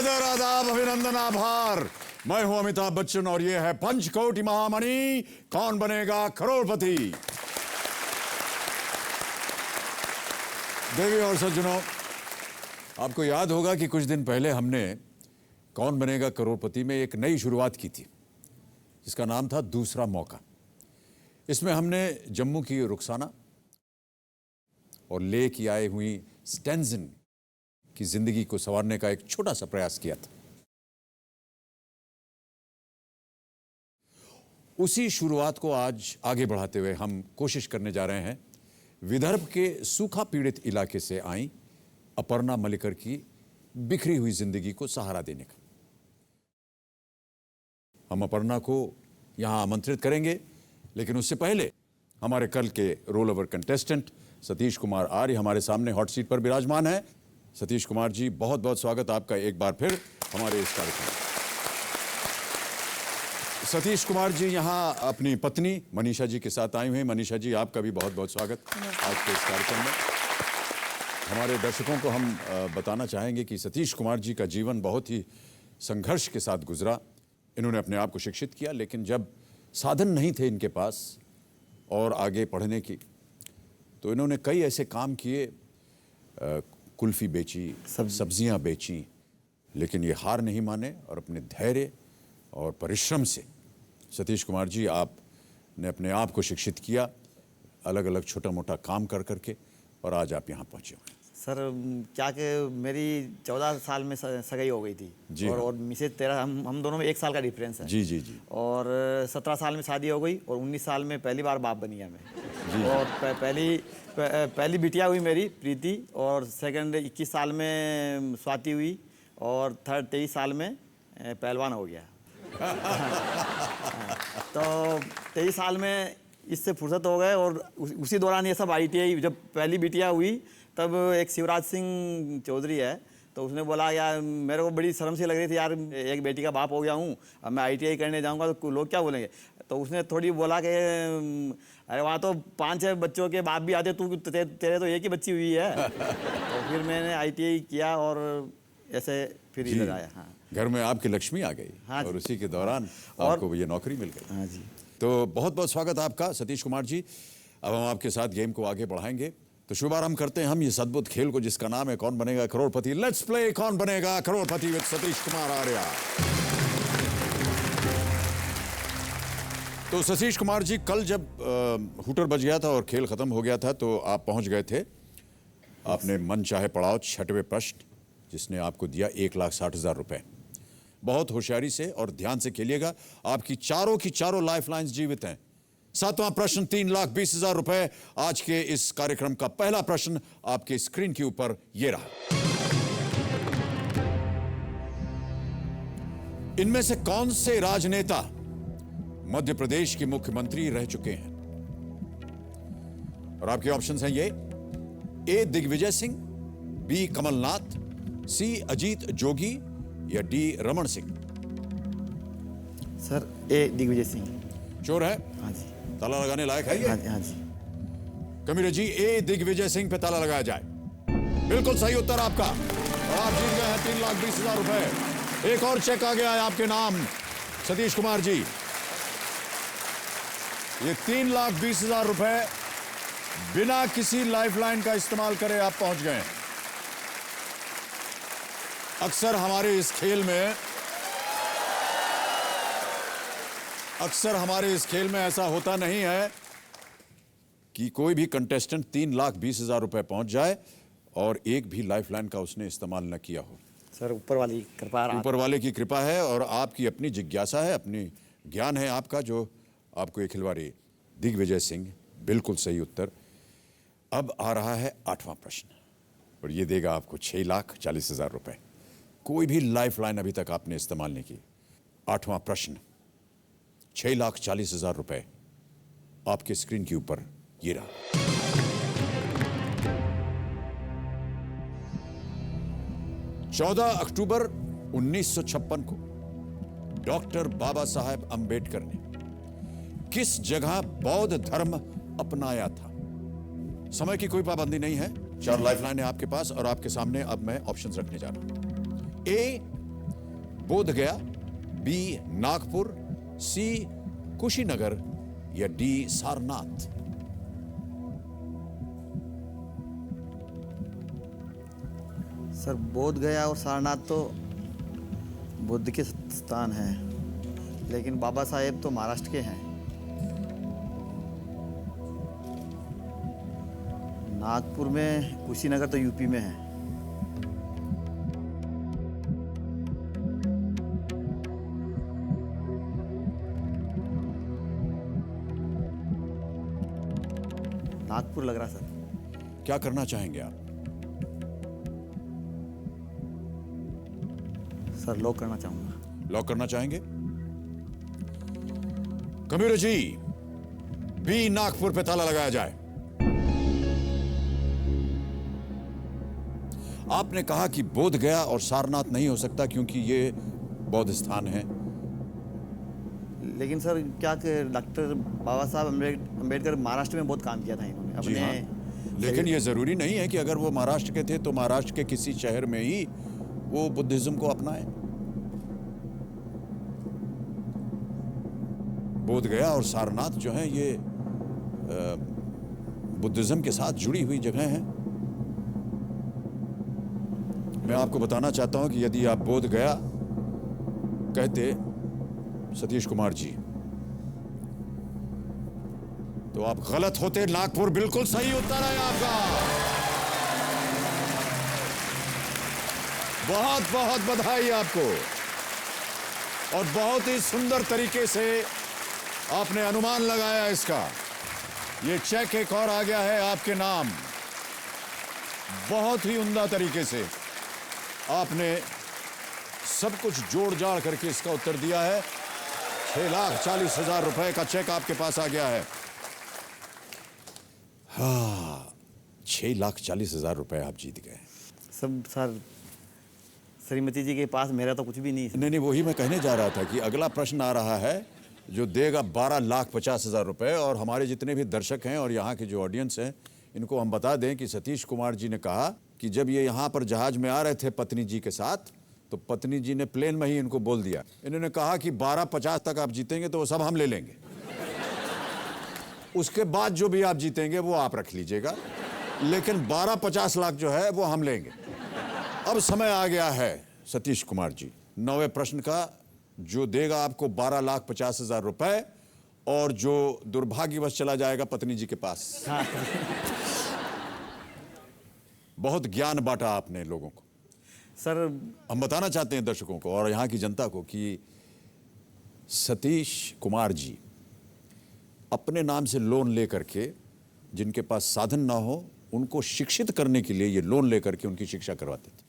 आदर, आदाब, अभिनंदन, आभार। मैं हूं अमिताभ बच्चन और ये है पंचकोटि महामणि, कौन बनेगा करोड़पति। देवी और सज्जनों, आपको याद होगा कि कुछ दिन पहले हमने कौन बनेगा करोड़पति में एक नई शुरुआत की थी, जिसका नाम था दूसरा मौका। इसमें हमने जम्मू की रुखसाना और लेह की आई हुई स्टेंजन की जिंदगी को संवारने का एक छोटा सा प्रयास किया था। उसी शुरुआत को आज आगे बढ़ाते हुए हम कोशिश करने जा रहे हैं विदर्भ के सूखा पीड़ित इलाके से आई अपर्णा मलिकर की बिखरी हुई जिंदगी को सहारा देने का। हम अपर्णा को यहां आमंत्रित करेंगे, लेकिन उससे पहले हमारे कल के roll over contestant Satish Kumar Arya हमारे सामने हॉट सीट पर विराजमान है। सतीश कुमार जी, बहुत बहुत स्वागत आपका एक बार फिर हमारे इस कार्यक्रम में। सतीश कुमार जी यहाँ अपनी पत्नी मनीषा जी के साथ आए हुए हैं। मनीषा जी, आपका भी बहुत बहुत स्वागत आज के इस कार्यक्रम में। हमारे दर्शकों को हम बताना चाहेंगे कि सतीश कुमार जी का जीवन बहुत ही संघर्ष के साथ गुजरा। इन्होंने अपने आप को शिक्षित किया, लेकिन जब साधन नहीं थे इनके पास और आगे पढ़ने की, तो इन्होंने कई ऐसे काम किए, कुल्फी बेची, सब्जियां बेची, लेकिन ये हार नहीं माने और अपने धैर्य और परिश्रम से सतीश कुमार जी आपने अपने आप को शिक्षित किया, अलग अलग छोटा मोटा काम कर करके, और आज आप यहाँ पहुँचे हुए। सर क्या कि मेरी 14 साल में सगाई हो गई थी जी, और मिसेज 13, हम दोनों में 1 साल का डिफरेंस है। जी जी जी। और 17 साल में शादी हो गई और 19 साल में पहली बार बाप बनी है मैं। और पहली बिटिया हुई मेरी प्रीति, और सेकंड 21 साल में स्वाति हुई, और थर्ड 23 साल में पहलवान हो गया। तो 23 साल में इससे फुर्सत हो गए, और उसी दौरान ये सब ITI, जब पहली बिटिया हुई तब एक शिवराज सिंह चौधरी है, तो उसने बोला यार मेरे को बड़ी शर्म सी लग रही थी यार, एक बेटी का बाप हो गया हूँ, अब मैं ITI करने जाऊँगा तो लोग क्या बोलेंगे। तो उसने थोड़ी बोला कि अरे वहाँ तो 5-6 बच्चों के बाप भी आते, तू तेरे तो एक ही बच्ची हुई है। तो फिर मैंने ITI किया और ऐसे फिर इधर आया। हाँ, घर में आपकी लक्ष्मी आ गई। हाँ, और उसी के दौरान आपको ये नौकरी मिल गई। हाँ जी। तो बहुत बहुत स्वागत आपका सतीश कुमार जी। अब हम आपके साथ गेम को आगे बढ़ाएंगे, तो शुभारंभ करते हैं हम इस अद्भुत खेल को जिसका नाम है कौन बनेगा करोड़पति। लेट्स प्ले कौन बनेगा करोड़पति विद सतीश कुमार आर्य। तो सतीश कुमार जी, कल जब हुटर बज गया था और खेल खत्म हो गया था, तो आप पहुंच गए थे आपने मन चाहे पड़ाव 6वें प्रश्न, जिसने आपको दिया 1,60,000 रुपए। बहुत होशियारी से और ध्यान से खेलिएगा, आपकी चारों की चारों लाइफलाइंस जीवित हैं। 7वां प्रश्न 3,20,000 रुपए। आज के इस कार्यक्रम का पहला प्रश्न आपके स्क्रीन के ऊपर ये रहा। इनमें से कौन से राजनेता मध्य प्रदेश के मुख्यमंत्री रह चुके हैं? और आपके ऑप्शंस हैं ये: ए दिग्विजय सिंह, बी कमलनाथ, सी अजीत जोगी, या डी रमन सिंह। सर ए दिग्विजय सिंह। चोर है? हाँ जी। ताला लगाने लायक है ये? हाँ जी। कमीरे जी, ए दिग्विजय सिंह पे ताला लगाया जाए। बिल्कुल सही उत्तर आपका, और आप जीत गए हैं 3,20,000 रुपए। एक और चेक आ गया है आपके नाम सतीश कुमार जी। ये 3,20,000 रुपए बिना किसी लाइफलाइन का इस्तेमाल करे आप पहुंच गए। अक्सर हमारे इस खेल में ऐसा होता नहीं है कि कोई भी कंटेस्टेंट 3,20,000 रुपए पहुंच जाए और एक भी लाइफलाइन का उसने इस्तेमाल न किया हो। सर ऊपर वाली कृपा, ऊपर वाले की कृपा है और आपकी अपनी जिज्ञासा है, अपनी ज्ञान है आपका, जो आपको ये खिलवाड़ी। दिग्विजय सिंह बिल्कुल सही उत्तर। अब आ रहा है 8वां प्रश्न, और ये देगा आपको 6,40,000 रुपए। कोई भी लाइफलाइन अभी तक आपने इस्तेमाल नहीं की। 8वां प्रश्न 6,40,000 रुपए आपके स्क्रीन के ऊपर ये रहा। चौदह अक्टूबर 1956 को डॉक्टर बाबा साहेब अंबेडकर ने किस जगह बौद्ध धर्म अपनाया था? समय की कोई पाबंदी नहीं है। 4 लाइफलाइन है आपके पास और आपके सामने अब मैं ऑप्शंस रखने जा रहा हूं। ए बोध गया, बी नागपुर, सी कुशीनगर या डी सारनाथ? सर बोध गया और सारनाथ तो बुद्ध के स्थान हैं, लेकिन बाबा साहेब तो महाराष्ट्र के हैं। नागपुर में, कुशीनगर तो यूपी में है। नागपुर लग रहा सर। क्या करना चाहेंगे आप? सर लॉक करना चाहूंगा। लॉक करना चाहेंगे? कबीर जी, बी नागपुर पे ताला लगाया जाए। आपने कहा कि बोध गया और सारनाथ नहीं हो सकता क्योंकि ये बौद्ध स्थान है। लेकिन सर क्या कि डॉक्टर बाबा साहब अम्बेडकर महाराष्ट्र में बहुत काम किया था इन्होंने जी हाँ। अपने। लेकिन ये जरूरी नहीं है कि अगर वो महाराष्ट्र के थे तो महाराष्ट्र के किसी शहर में ही वो बुद्धिज्म को अपनाए। बोध गया और सारनाथ जो है ये बुद्धिज्म के साथ जुड़ी हुई जगह है। मैं आपको बताना चाहता हूं कि यदि आप बोध गया कहते सतीश कुमार जी तो आप गलत होते। नागपुर बिल्कुल सही उत्तर है आपका। बहुत बहुत बधाई आपको। और बहुत ही सुंदर तरीके से आपने अनुमान लगाया इसका। ये चेक एक और आ गया है आपके नाम। बहुत ही उम्दा तरीके से आपने सब कुछ जोड़ जाड़ करके इसका उत्तर दिया है। 6,40,000 रुपए का चेक आपके पास आ गया है। हाँ, 6,40,000 रुपए आप जीत गए। सब सर श्रीमती जी के पास मेरा तो कुछ भी नहीं है। नहीं, वही मैं कहने जा रहा था कि अगला प्रश्न आ रहा है जो देगा 12,50,000 रुपए। और हमारे जितने भी दर्शक हैं और यहाँ के जो ऑडियंस हैं इनको हम बता दें कि सतीश कुमार जी ने कहा कि जब ये यहाँ पर जहाज में आ रहे थे पत्नी जी के साथ तो पत्नी जी ने प्लेन में ही इनको बोल दिया। इन्होंने कहा कि 12,50 तक आप जीतेंगे तो वो सब हम ले लेंगे, उसके बाद जो भी आप जीतेंगे वो आप रख लीजिएगा, लेकिन 12,50 लाख जो है वो हम लेंगे। अब समय आ गया है सतीश कुमार जी 9वें प्रश्न का, जो देगा आपको 12,50,000 रुपए और जो दुर्भाग्यवश चला जाएगा पत्नी जी के पास। हाँ। बहुत ज्ञान बांटा आपने लोगों को। सर हम बताना चाहते हैं दर्शकों को और यहाँ की जनता को कि सतीश कुमार जी अपने नाम से लोन लेकर के, जिनके पास साधन ना हो उनको शिक्षित करने के लिए ये लोन लेकर के उनकी शिक्षा करवाते थे।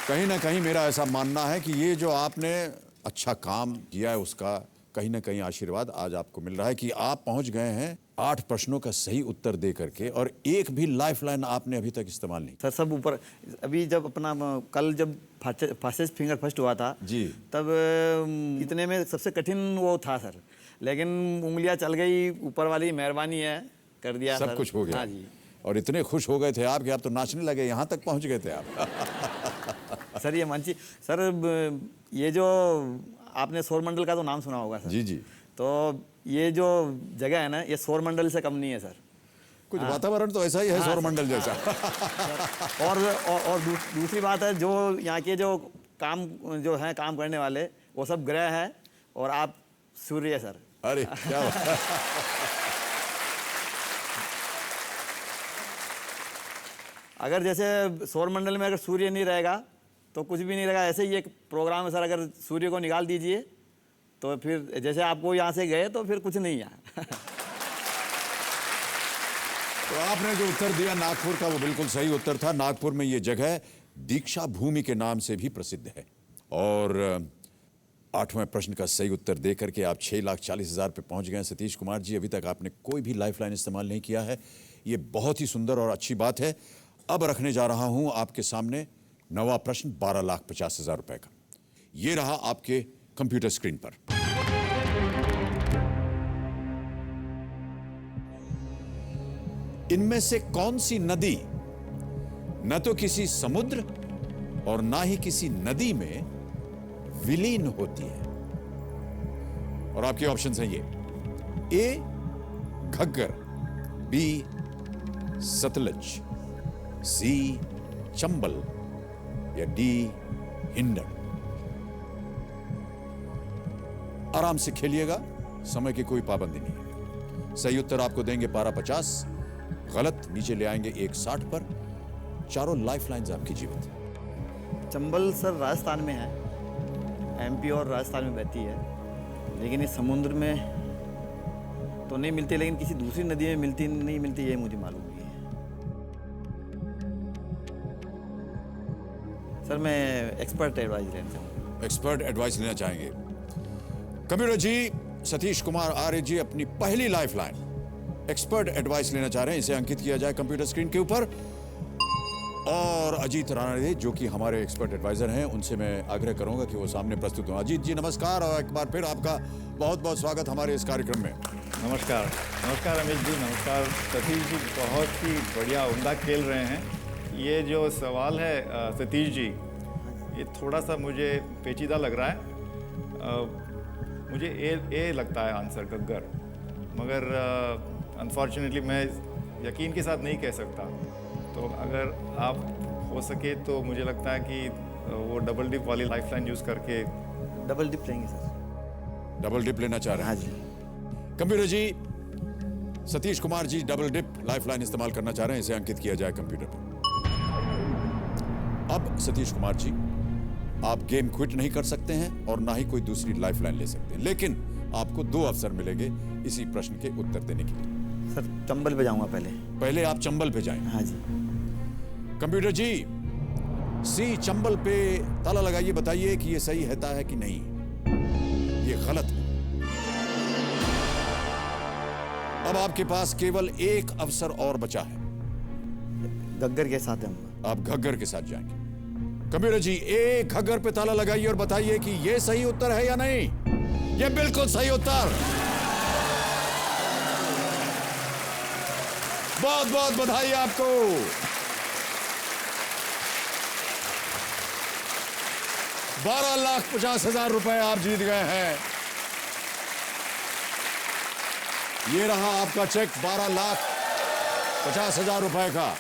कहीं ना कहीं मेरा ऐसा मानना है कि ये जो आपने अच्छा काम किया है उसका कहीं ना कहीं आशीर्वाद आज आपको मिल रहा है कि आप पहुंच गए हैं 8 प्रश्नों का सही उत्तर दे करके, और एक भी लाइफलाइन आपने अभी तक इस्तेमाल नहीं। सर सब ऊपर। अभी जब अपना कल जब फास्टेस्ट फिंगर फर्स्ट हुआ था जी, तब इतने में सबसे कठिन वो था सर, लेकिन उंगलियां चल गई, ऊपर वाली मेहरबानी है, कर दिया सब सर। कुछ हो गया। हाँ जी। और इतने खुश हो गए थे आप कि आप तो नाचने लगे, यहाँ तक पहुंच गए थे आप। सर ये मानची सर, ये जो आपने सौर मंडल का तो नाम सुना होगा सर। जी जी। तो ये जो जगह है ना, ये सौर मंडल से कम नहीं है सर। कुछ वातावरण तो ऐसा ही है सौर मंडल जैसा। और दूसरी बात है, जो यहाँ के जो काम करने वाले वो सब ग्रह है और आप सूर्य है सर। अरे क्या बात। अगर जैसे सौर मंडल में अगर सूर्य नहीं रहेगा तो कुछ भी नहीं रहेगा। ऐसे ही एक प्रोग्राम है सर, अगर सूर्य को निकाल दीजिए तो फिर जैसे आपको यहाँ से गए तो फिर कुछ नहीं है। तो आपने जो उत्तर दिया नागपुर का वो बिल्कुल सही उत्तर था। नागपुर में ये जगह दीक्षा भूमि के नाम से भी प्रसिद्ध है। और 8वें प्रश्न का सही उत्तर दे करके आप 6,40,000 पे पहुंच गए सतीश कुमार जी। अभी तक आपने कोई भी लाइफलाइन इस्तेमाल नहीं किया है, ये बहुत ही सुंदर और अच्छी बात है। अब रखने जा रहा हूं आपके सामने 9वां प्रश्न 12,50,000 रुपए का। ये रहा आपके कंप्यूटर स्क्रीन पर। इनमें से कौन सी नदी न तो किसी समुद्र और ना ही किसी नदी में विलीन होती है। और आपके ऑप्शंस हैं ये: ए घग्गर, बी सतलज, सी चंबल या डी हिंडन। आराम से खेलिएगा, समय की कोई पाबंदी नहीं है। सही उत्तर आपको देंगे पारा 50, गलत नीचे ले आएंगे 160 पर। चारों लाइफलाइंस आपकी जीवित है। चंबल सर राजस्थान में है, एमपी और राजस्थान में बहती है, लेकिन इस समुद्र में तो नहीं मिलती, लेकिन किसी दूसरी नदी में मिलती नहीं मिलती ये मुझे मालूम नहीं है। सर मैं एक्सपर्ट एडवाइस लेना चाहूँगा। एक्सपर्ट एडवाइस लेना चाहेंगे। कंप्यूटर जी, सतीश कुमार आर्य जी अपनी पहली लाइफलाइन एक्सपर्ट एडवाइस लेना चाह रहे हैं। इसे अंकित किया जाए कंप्यूटर स्क्रीन के ऊपर। और अजीत राणा जो कि हमारे एक्सपर्ट एडवाइजर हैं, उनसे मैं आग्रह करूंगा कि वो सामने प्रस्तुत हों। अजीत जी नमस्कार, और एक बार फिर आपका बहुत बहुत स्वागत हमारे इस कार्यक्रम में। नमस्कार। नमस्कार अमित जी, नमस्कार सतीश जी, बहुत ही बढ़िया उम्दा खेल रहे हैं। ये जो सवाल है सतीश जी, ये थोड़ा सा मुझे पेचीदा लग रहा है। मुझे ए लगता है आंसर, घग्गर, मगर अनफॉर्चुनेटली मैं यकीन के साथ नहीं कह सकता। तो अगर आप हो सके तो मुझे लगता है कि वो डबल डिप वाली लाइफलाइन यूज़ करके। डबल डिप लेंगे सर। डबल डिप लेना चाह रहे हैं? हाँ जी। कंप्यूटर जी, Satish Kumar ji double dip lifeline इस्तेमाल करना चाह रहे हैं। इसे अंकित किया जाए कंप्यूटर पर। अब सतीश कुमार जी, आप गेम क्विट नहीं कर सकते हैं और ना ही कोई दूसरी लाइफलाइन ले सकते हैं, लेकिन आपको 2 अवसर मिलेंगे इसी प्रश्न के उत्तर देने के लिए। सर चंबल पे जाऊंगा पहले आप चंबल पे जाएं। हाँ जी। कंप्यूटर जी, सी चंबल पे ताला लगाइए, बताइए कि ये सही है कि नहीं। ये गलत है। अब आपके पास केवल एक अवसर और बचा है। घग्गर के साथ जाऊंगा। आप घग्गर के साथ जाएंगे। कंप्यूटर जी, ए घग्गर पे ताला लगाइए और बताइए कि ये सही उत्तर है या नहीं। ये बिल्कुल सही उत्तर। बहुत बहुत बधाई आपको। ₹12,50,000 आप जीत गए हैं। ये रहा आपका चेक ₹12,50,000 का।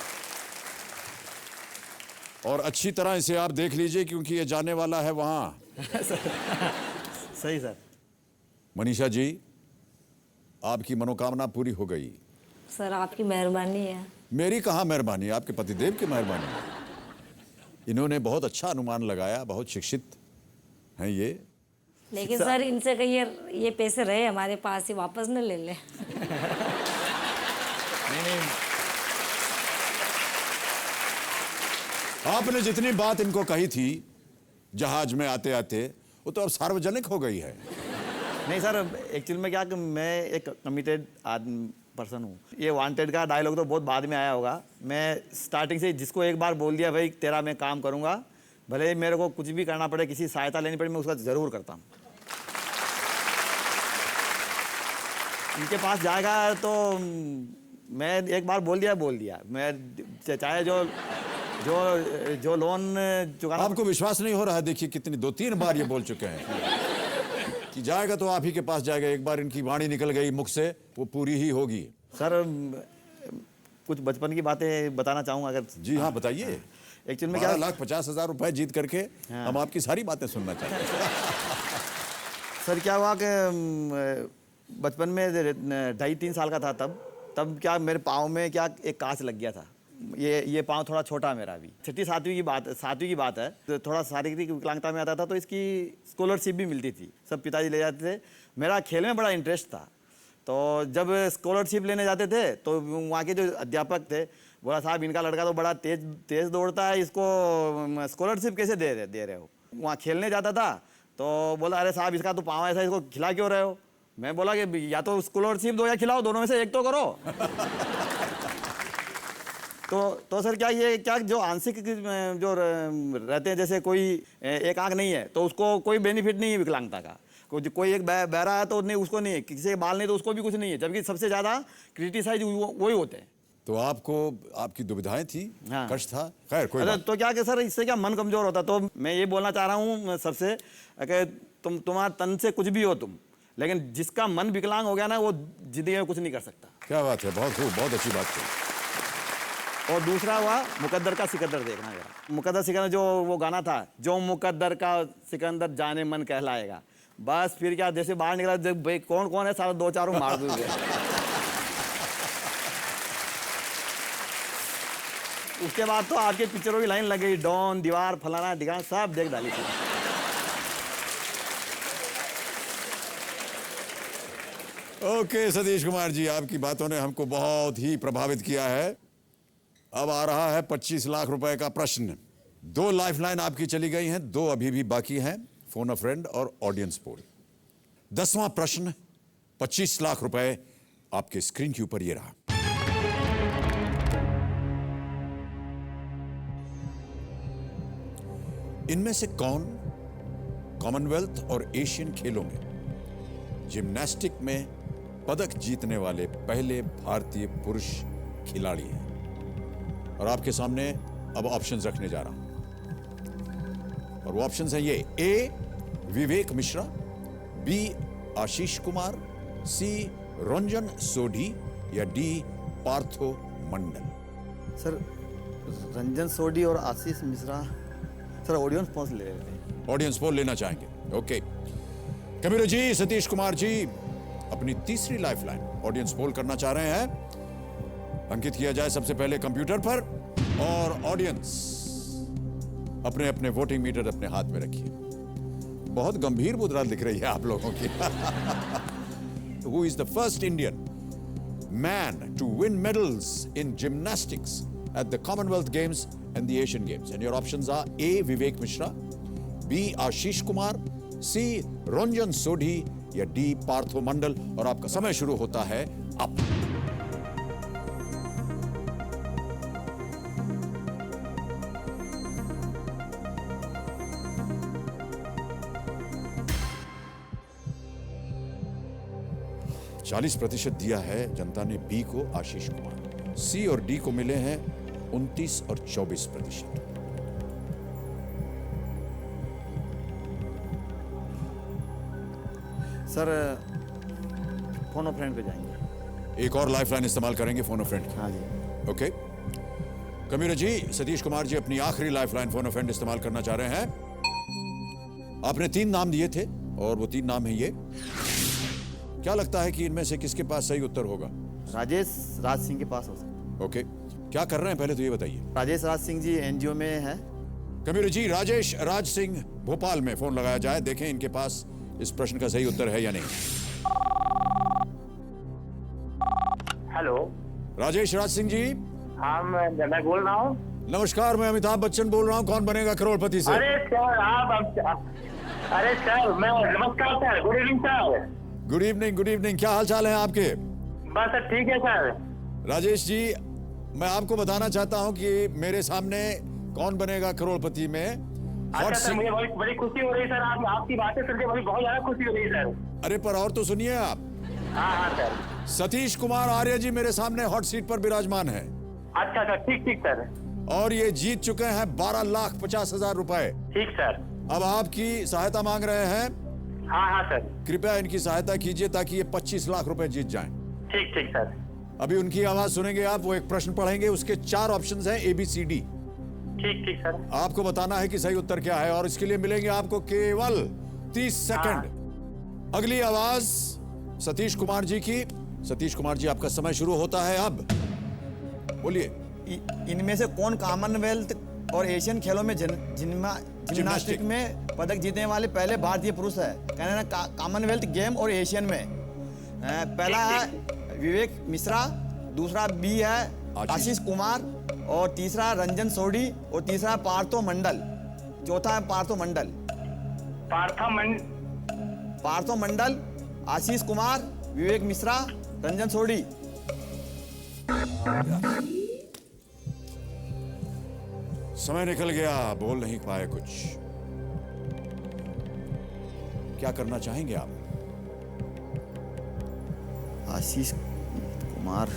और अच्छी तरह इसे आप देख लीजिए, क्योंकि ये जाने वाला है वहां। सही सर। मनीषा जी, आपकी मनोकामना पूरी हो गई। सर आपकी मेहरबानी है। मेरी कहाँ मेहरबानी, आपके पतिदेव की मेहरबानी है। इन्होंने बहुत अच्छा अनुमान लगाया, बहुत शिक्षित हैं ये। लेकिन सर इनसे कहिए ये पैसे रहे हमारे पास ही, वापस न ले ले। नहीं, आपने जितनी बात इनको कही थी जहाज में आते आते, वो तो अब सार्वजनिक हो गई है। नहीं सर, एक्चुअली में क्या कि मैं एक कमिटेड पर्सन हूँ। ये वांटेड का डायलॉग तो बहुत बाद में आया होगा। मैं स्टार्टिंग से जिसको एक बार बोल दिया भाई तेरा मैं काम करूँगा, भले ही मेरे को कुछ भी करना पड़े, किसी सहायता लेनी पड़े, मैं उसका ज़रूर करता हूँ। इनके पास जाएगा तो मैं एक बार बोल दिया। मैं चाहे जो लोन चुकाना। आपको विश्वास नहीं हो रहा है? देखिए कितनी 2-3 बार ये बोल चुके हैं कि जाएगा तो आप ही के पास जाएगा। एक बार इनकी वाणी निकल गई मुख से, वो पूरी ही होगी। सर कुछ बचपन की बातें बताना चाहूँगा अगर। जी हाँ, बताइए। एक्चुअली में क्या, ₹12,50,000 जीत करके हम आपकी सारी बातें सुनना चाहते हैं। सर क्या हुआ कि बचपन में 2.5-3 साल का था तब क्या मेरे पाँव में क्या एक कांच लग गया था। ये पाँव थोड़ा छोटा मेरा भी। 6ठी-7वीं की बात है। तो थोड़ा शारीरिक विकलांगता में आता था, तो इसकी स्कॉलरशिप भी मिलती थी, सब पिताजी ले जाते थे। मेरा खेल में बड़ा इंटरेस्ट था, तो जब स्कॉलरशिप लेने जाते थे तो वहाँ के जो अध्यापक थे, बोला साहब इनका लड़का तो बड़ा तेज दौड़ता है, इसको स्कॉलरशिप कैसे दे रहे हो। वहाँ खेलने जाता था तो बोला अरे साहब इसका तो पाँव ऐसा, इसको खिला क्यों रहे हो। मैं बोला कि या तो स्कॉलरशिप दो या खिलाओ, दोनों में से एक तो करो। तो सर क्या जो आंशिक जो रहते हैं, जैसे कोई एक आंख नहीं है तो उसको कोई बेनिफिट नहीं है विकलांगता का। कोई एक बहरा है तो नहीं, उसको नहीं है, किसी के बाल नहीं तो उसको भी कुछ नहीं है, जबकि सबसे ज़्यादा क्रिटिसाइज वही होते हैं। तो आपको आपकी दुविधाएं थी, हाँ। कष्ट था, खैर कोई अच्छा बात तो क्या कि सर इससे क्या मन कमजोर होता, तो मैं ये बोलना चाह रहा हूँ सबसे कि तुम्हारा तन से कुछ भी हो तुम, लेकिन जिसका मन विकलांग हो गया ना वो जिंदगी में कुछ नहीं कर सकता। क्या बात है, बहुत खूब, बहुत अच्छी बात कही। और दूसरा हुआ मुकद्दर का सिकंदर, देखना जरा मुकद्दर सिकंदर जो वो गाना था, जो मुकद्दर का सिकंदर जाने मन कहलाएगा, बस फिर क्या जैसे बाहर निकला जब भाई कौन कौन है सारा दो चारों मार दूंगे। उसके बाद तो आपके पिक्चरों की लाइन लग गई, डॉन, दीवार, फलाना ढिकाना सब देख डाली थी। ओके सतीश कुमार जी, आपकी बातों ने हमको बहुत ही प्रभावित किया है। अब आ रहा है 25 लाख रुपए का प्रश्न। 2 लाइफलाइन आपकी चली गई हैं, 2 अभी भी बाकी हैं, फोन अ फ्रेंड और ऑडियंस पोल। 10वां प्रश्न, 25 लाख रुपए आपके स्क्रीन के ऊपर ये रहा। इनमें से कौन कॉमनवेल्थ और एशियन खेलों में जिम्नास्टिक में पदक जीतने वाले पहले भारतीय पुरुष खिलाड़ी हैं? और आपके सामने अब ऑप्शंस रखने जा रहा हूं, और वो ऑप्शंस हैं ये: ए विवेक मिश्रा, बी आशीष कुमार, सी रंजन सोढ़ी या डी पार्थो मंडल। सर रंजन सोढ़ी और Ashish Mishra, sir audience poll ले लेते हैं। ऑडियंस पोल लेना चाहेंगे? ओके कबीर जी, सतीश कुमार जी अपनी तीसरी लाइफलाइन ऑडियंस पोल करना चाह रहे हैं। अंकित किया जाए सबसे पहले कंप्यूटर पर, और ऑडियंस अपने अपने वोटिंग मीटर अपने हाथ में रखिए। बहुत गंभीर मुद्रा दिख रही है आप लोगों की। Who is the first Indian man to win medals in gymnastics at the Commonwealth Games and the Asian Games? And your options are A. Vivek Mishra, B. Ashish Kumar, C. Ranjan Sodhi या D. Partho मंडल। और आपका समय शुरू होता है अब। %40 दिया है जनता ने बी को, आशीष कुमार। सी और डी को मिले हैं 29 और 24%। सर फोन ऑफ फ्रेंड पे जाएंगे। एक और लाइफलाइन इस्तेमाल करेंगे फोन अ फ्रेंड की। हाँ जी। ओके कमीरा जी, सतीश कुमार जी अपनी आखिरी लाइफलाइन फोन अ फ्रेंड इस्तेमाल करना चाह रहे हैं। आपने 3 नाम दिए थे और वो 3 नाम है ये। क्या लगता है कि इनमें से किसके पास सही उत्तर होगा? राजेश राज सिंह के पास हो सकता। ओके क्या कर रहे हैं पहले तो ये बताइए। राजेश राज सिंह जी एनजीओ में है। कबीर जी, राजेश राज सिंह भोपाल में फोन लगाया जाए, देखें इनके पास इस प्रश्न का सही उत्तर है या नहीं। हेलो राजेश राज सिंह जी। हाँ मैं बोल रहा हूँ। नमस्कार, मैं अमिताभ बच्चन बोल रहा हूँ, कौन बनेगा करोड़पति से। अरे सर अरे सर मैं नमस्कार sir, good evening sir. Good evening, good evening. क्या हाल चाल है आपके? बस सर ठीक है सर। राजेश जी, मैं आपको बताना चाहता हूं कि मेरे सामने कौन बनेगा करोड़पति में अच्छा हॉट सर, सीट। मुझे बड़ी खुशी हो रही है सर, आपकी बातें सुन के मुझे बहुत ज्यादा खुशी हो रही है सर। अरे पर और तो सुनिए आप। हाँ हाँ सर। सतीश कुमार आर्य जी मेरे सामने हॉट सीट पर विराजमान है अच्छा सर, ठीक ठीक सर। और ये जीत चुके हैं 12,50,000 रुपए। ठीक सर। अब आपकी सहायता मांग रहे हैं। हाँ हाँ सर। कृपया इनकी सहायता कीजिए ताकि ये 25 लाख रुपए जीत जाएं। ठीक ठीक सर। अभी उनकी आवाज सुनेंगे आप, वो एक प्रश्न पढ़ेंगे, उसके 4 ऑप्शंस हैं ABCD। ठीक ठीक सर। आपको बताना है कि सही उत्तर क्या है और इसके लिए मिलेंगे आपको केवल 30 सेकंड। अगली आवाज सतीश कुमार जी की। सतीश कुमार जी, आपका समय शुरू होता है अब, बोलिए। इनमें से कौन कॉमनवेल्थ और एशियन खेलों में जिम्नास्टिक में पदक जीतने वाले पहले भारतीय पुरुष है? कहना ना कॉमनवेल्थ गेम और एशियन में। पहला है विवेक मिश्रा, दूसरा बी है आशीष कुमार, और तीसरा रंजन सोढ़ी, और तीसरा पार्थो मंडल, चौथा है पार्थो मंडल। पार्थो मंडल, आशीष कुमार, विवेक मिश्रा, रंजन सोढ़ी। समय निकल गया, बोल नहीं पाए कुछ। क्या करना चाहेंगे आप? आशीष कुमार।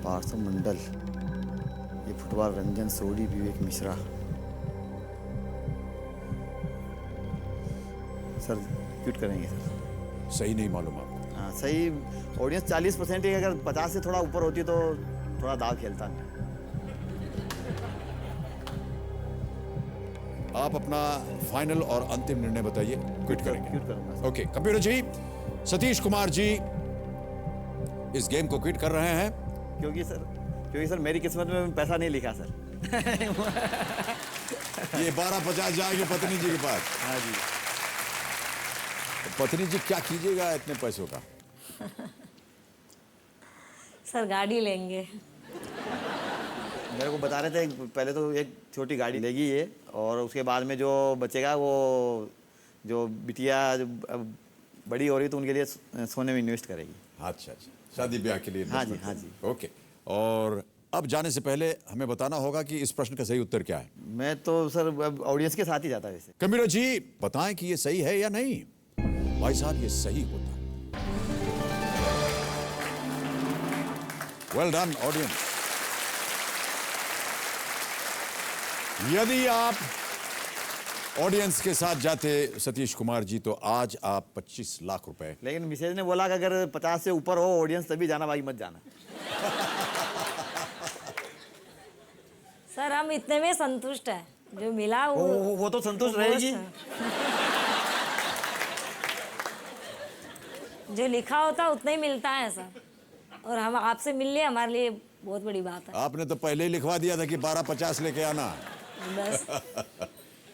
पार्थ मंडल, ये फुटबॉल रंजन सोडी, विवेक मिश्रा। सर क्विट करेंगे सर। सही नहीं मालूम आपको? हाँ सही, ऑडियंस 40% है, अगर 50 से थोड़ा ऊपर होती तो थोड़ा दाव खेलता। आप अपना फाइनल और अंतिम निर्णय बताइए। क्विट करेंगे? क्विट करूंगा सर। ओके कंप्यूटर जी, सतीश कुमार जी इस गेम को क्विट कर रहे हैं। क्योंकि सर मेरी किस्मत में पैसा नहीं लिखा सर। ये 1250 जाएंगे पत्नी जी के पास। हाँ जी। तो पत्नी जी क्या कीजिएगा इतने पैसों का? सर गाड़ी लेंगे। मेरे को बता रहे थे पहले तो एक छोटी गाड़ी लेगी ये, और उसके बाद में जो बचेगा वो जो बिटिया अब बड़ी हो रही तो उनके लिए सोने में इन्वेस्ट करेगी। अच्छा अच्छा, शादी ब्याह के लिए। हाँ जी, हाँ जी। ओके, और अब जाने से पहले हमें बताना होगा कि इस प्रश्न का सही उत्तर क्या है। मैं तो सर अब ऑडियंस के साथ ही जाता वैसे। कंप्यूटर जी बताएं कि ये सही है या नहीं। भाई साहब ये सही होता है। Well done audience. यदि आप ऑडियंस के साथ जाते सतीश कुमार जी तो आज आप 25 लाख रुपए। लेकिन मिसेज ने बोला कि अगर 50 से ऊपर हो ऑडियंस तभी जाना, बाकी मत जाना। सर हम इतने में संतुष्ट है, जो मिला वो तो संतुष्ट रहेगी। जो लिखा होता उतना ही मिलता है सर, और हम आपसे मिल लिए हमारे लिए बहुत बड़ी बात है। आपने तो पहले ही लिखवा दिया था कि 1250 लेके आना। बस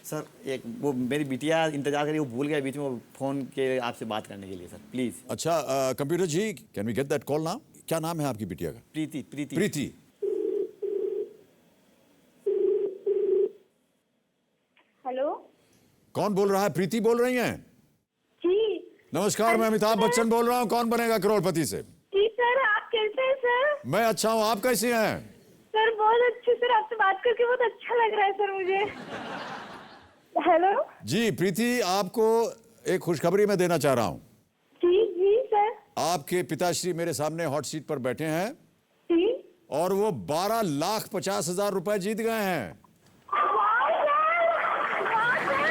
सर एक वो मेरी बिटिया इंतजार करी, वो भूल गया बीच में, वो फोन के आपसे बात करने के लिए सर प्लीज। अच्छा computer ji, can we get that call now? क्या नाम है आपकी बिटिया का? प्रीति। प्रीति। प्रीति। हेलो कौन बोल रहा है? प्रीति बोल रही हैं? जी। नमस्कार, मैं अमिताभ बच्चन बोल रहा हूँ। कौन बनेगा करोड़पति से? जी सर, आप कैसे हैं सर? मैं अच्छा हूँ, आप कैसे हैं? सर बहुत अच्छे सर, आपसे बात करके बहुत अच्छा लग रहा है सर मुझे। हेलो जी प्रीति, आपको एक खुशखबरी मैं देना चाह रहा हूँ। जी जी सर। आपके पिताश्री मेरे सामने हॉट सीट पर बैठे हैं जी। और वो 12,50,000 रुपए जीत गए हैं। वाह सर, वाह सर।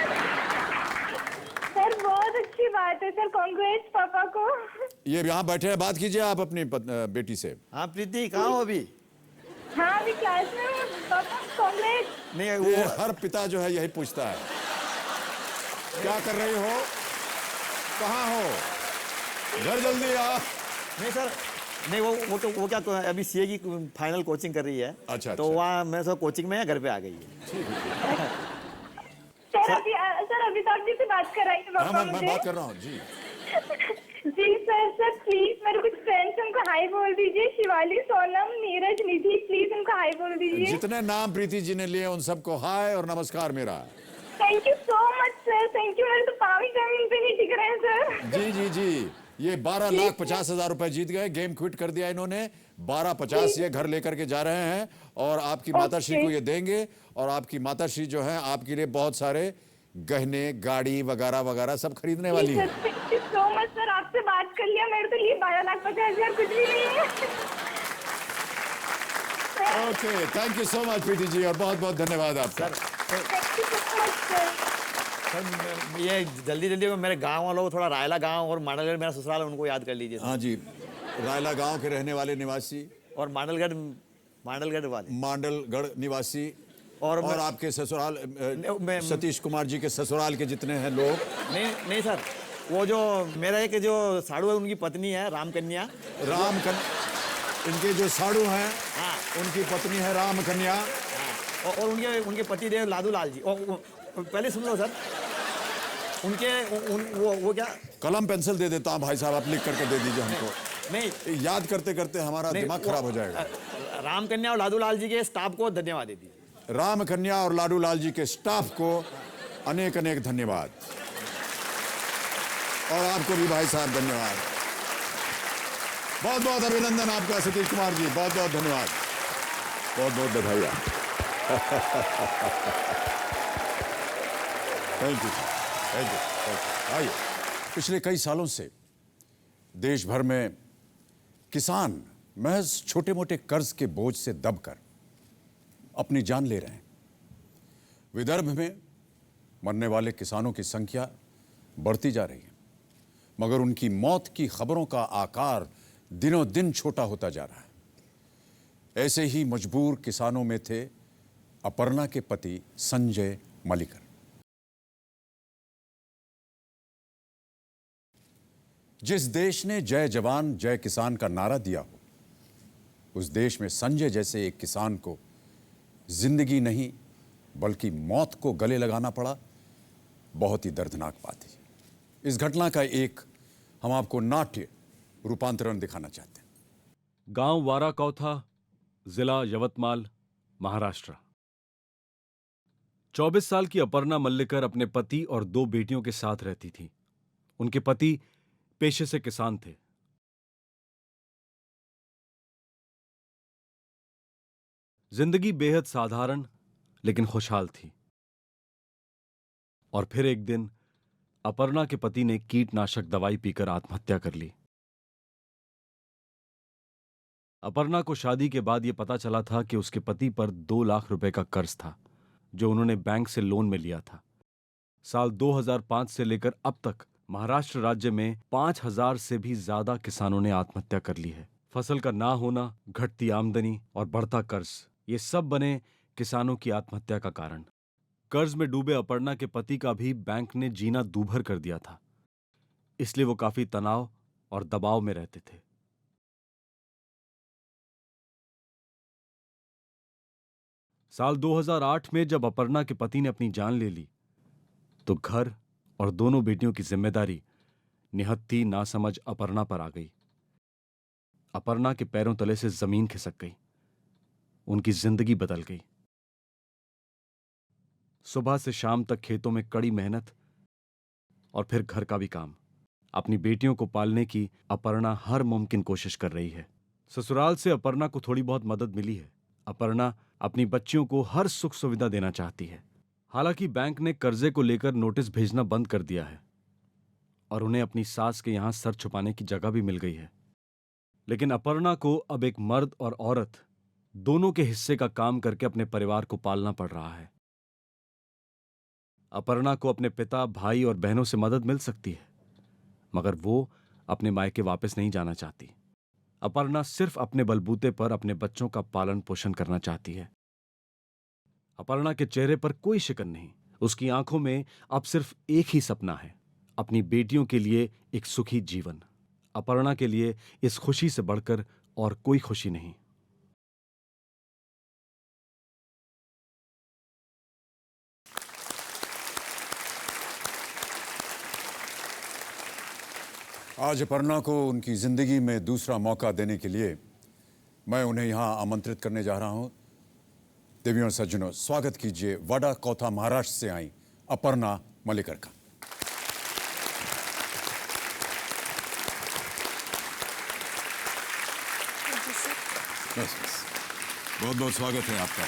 सर बहुत अच्छी बात है सर, कांग्रेस पापा को। ये यहाँ बैठे हैं, बात कीजिए आप अपनी बेटी से। हाँ प्रीति, कहाँ हो अभी? हाँ अभी क्लास में हूँ पापा, कांग्रेस। नहीं ये वो हर पिता जो है यही पूछता है, क्या कर रही हो, कहाँ हो, घर जल्दी आ। नहीं सर, नहीं वो क्या अभी सीए की फाइनल कोचिंग कर रही है। अच्छा, तो अच्छा। वहाँ मैं सब कोचिंग में है, घर पे आ गई है। सर अभी तो आपसे बात कर रही थी हाँ पापा मैं मुझे। बात कर रहा हूँ जी। जी सर प्लीज मेरे कुछ फ्रेंड्स उनको हाई बोल दीजिए, शिवाली, सोनम, नीरज, निधि, प्लीज उनको हाई बोल दीजिए। जितने नाम प्रीति जी ने लिए उन सबको हाय और नमस्कार मेरा। Thank you so much sir, thank you. मेरे तो पाँव ही जमीन पे नहीं टिक रहे हैं सर। जी जी जी, ये 12,50,000 रुपए जीत गए। गेम क्विट कर दिया इन्होंने। 1250 ये घर लेकर के जा रहे हैं और आपकी माताश्री को ये देंगे, और आपकी माताश्री जो है आपके लिए बहुत सारे गहने, गाड़ी वगैरह वगैरह सब खरीदने वाली है। Thank you so much sir, आपसे बात कर लिया, मेरे तो लिए 12,50,000 कुछ भी नहीं है। Okay, thank you so much Preeti ji, और बहुत बहुत धन्यवाद आपका। Thank you so much sir. Sir ये जल्दी जल्दी में मेरे गांव वालों को, थोड़ा रायला गांव और मांडलगढ़ मेरा ससुराल है, उनको याद कर लीजिए। हाँ जी, रायला गांव के रहने वाले निवासी और मांडलगढ़ वाले, मांडलगढ़ निवासी, और और आपके ससुराल मैं सतीश कुमार जी के ससुराल के जितने हैं लोग। नहीं सर, वो जो मेरा एक जो साड़ू है उनकी पत्नी है रामकन्या। इनके जो साड़ू हैं हाँ, उनकी पत्नी है राम कन्या। और उनके पति देव लादू लाल जी। पहले सुन लो सर, वो क्या, कलम पेंसिल दे देता हूँ भाई साहब, आप लिख करके दे दीजिए हमको। नहीं याद करते करते हमारा दिमाग खराब हो जाएगा। रामकन्या और लादू लाल जी के स्टाफ को धन्यवाद दे दीजिए। राम कन्या और लाडू लाल जी के स्टाफ को अनेक अनेक धन्यवाद, और आपको भी भाई साहब धन्यवाद। बहुत बहुत अभिनंदन आपका सतीश कुमार जी, बहुत बहुत धन्यवाद, बहुत बहुत बधाई। Thank you, thank you. आइए, पिछले कई सालों से देश भर में किसान महज छोटे मोटे कर्ज के बोझ से दबकर अपनी जान ले रहे हैं। विदर्भ में मरने वाले किसानों की संख्या बढ़ती जा रही है, मगर उनकी मौत की खबरों का आकार दिनों दिन छोटा होता जा रहा है। ऐसे ही मजबूर किसानों में थे अपर्णा के पति संजय मलिकर। जिस देश ने जय जवान जय किसान का नारा दिया हो, उस देश में संजय जैसे एक किसान को जिंदगी नहीं बल्कि मौत को गले लगाना पड़ा। बहुत ही दर्दनाक बात है। इस घटना का एक हम आपको नाट्य रूपांतरण दिखाना चाहते हैं। गांव वाराकौथा, जिला यवतमाल, महाराष्ट्र। 24 साल की अपर्णा मल्लिकर अपने पति और 2 बेटियों के साथ रहती थी। उनके पति पेशे से किसान थे। जिंदगी बेहद साधारण लेकिन खुशहाल थी। और फिर एक दिन अपर्णा के पति ने कीटनाशक दवाई पीकर आत्महत्या कर ली। अपर्णा को शादी के बाद यह पता चला था कि उसके पति पर 2 लाख रुपए का कर्ज था जो उन्होंने बैंक से लोन में लिया था। साल 2005 से लेकर अब तक महाराष्ट्र राज्य में 5000 से भी ज्यादा किसानों ने आत्महत्या कर ली है। फसल का ना होना, घटती आमदनी और बढ़ता कर्ज, ये सब बने किसानों की आत्महत्या का कारण। कर्ज में डूबे अपर्णा के पति का भी बैंक ने जीना दूभर कर दिया था, इसलिए वो काफी तनाव और दबाव में रहते थे। साल 2008 में जब अपर्णा के पति ने अपनी जान ले ली तो घर और दोनों बेटियों की जिम्मेदारी निहत्थी नासमझ अपर्णा पर आ गई। अपर्णा के पैरों तले से जमीन खिसक गई। उनकी जिंदगी बदल गई। सुबह से शाम तक खेतों में कड़ी मेहनत और फिर घर का भी काम। अपनी बेटियों को पालने की अपर्णा हर मुमकिन कोशिश कर रही है। ससुराल से अपर्णा को थोड़ी बहुत मदद मिली है। अपर्णा अपनी बच्चियों को हर सुख सुविधा देना चाहती है। हालांकि बैंक ने कर्जे को लेकर नोटिस भेजना बंद कर दिया है और उन्हें अपनी सास के यहां सर छुपाने की जगह भी मिल गई है। लेकिन अपर्णा को अब एक मर्द और औरत दोनों के हिस्से का काम करके अपने परिवार को पालना पड़ रहा है। अपर्णा को अपने पिता, भाई और बहनों से मदद मिल सकती है, मगर वो अपने मायके वापस नहीं जाना चाहती। अपर्णा सिर्फ अपने बलबूते पर अपने बच्चों का पालन पोषण करना चाहती है। अपर्णा के चेहरे पर कोई शिकन नहीं। उसकी आंखों में अब सिर्फ एक ही सपना है, अपनी बेटियों के लिए एक सुखी जीवन। अपर्णा के लिए इस खुशी से बढ़कर और कोई खुशी नहीं। आज अपर्णा को उनकी जिंदगी में दूसरा मौका देने के लिए मैं उन्हें यहां आमंत्रित करने जा रहा हूं। देवियों और सज्जनों, स्वागत कीजिए वाडाकौथा, महाराष्ट्र से आई अपर्णा मल्लिकर का। बहुत बहुत स्वागत है आपका।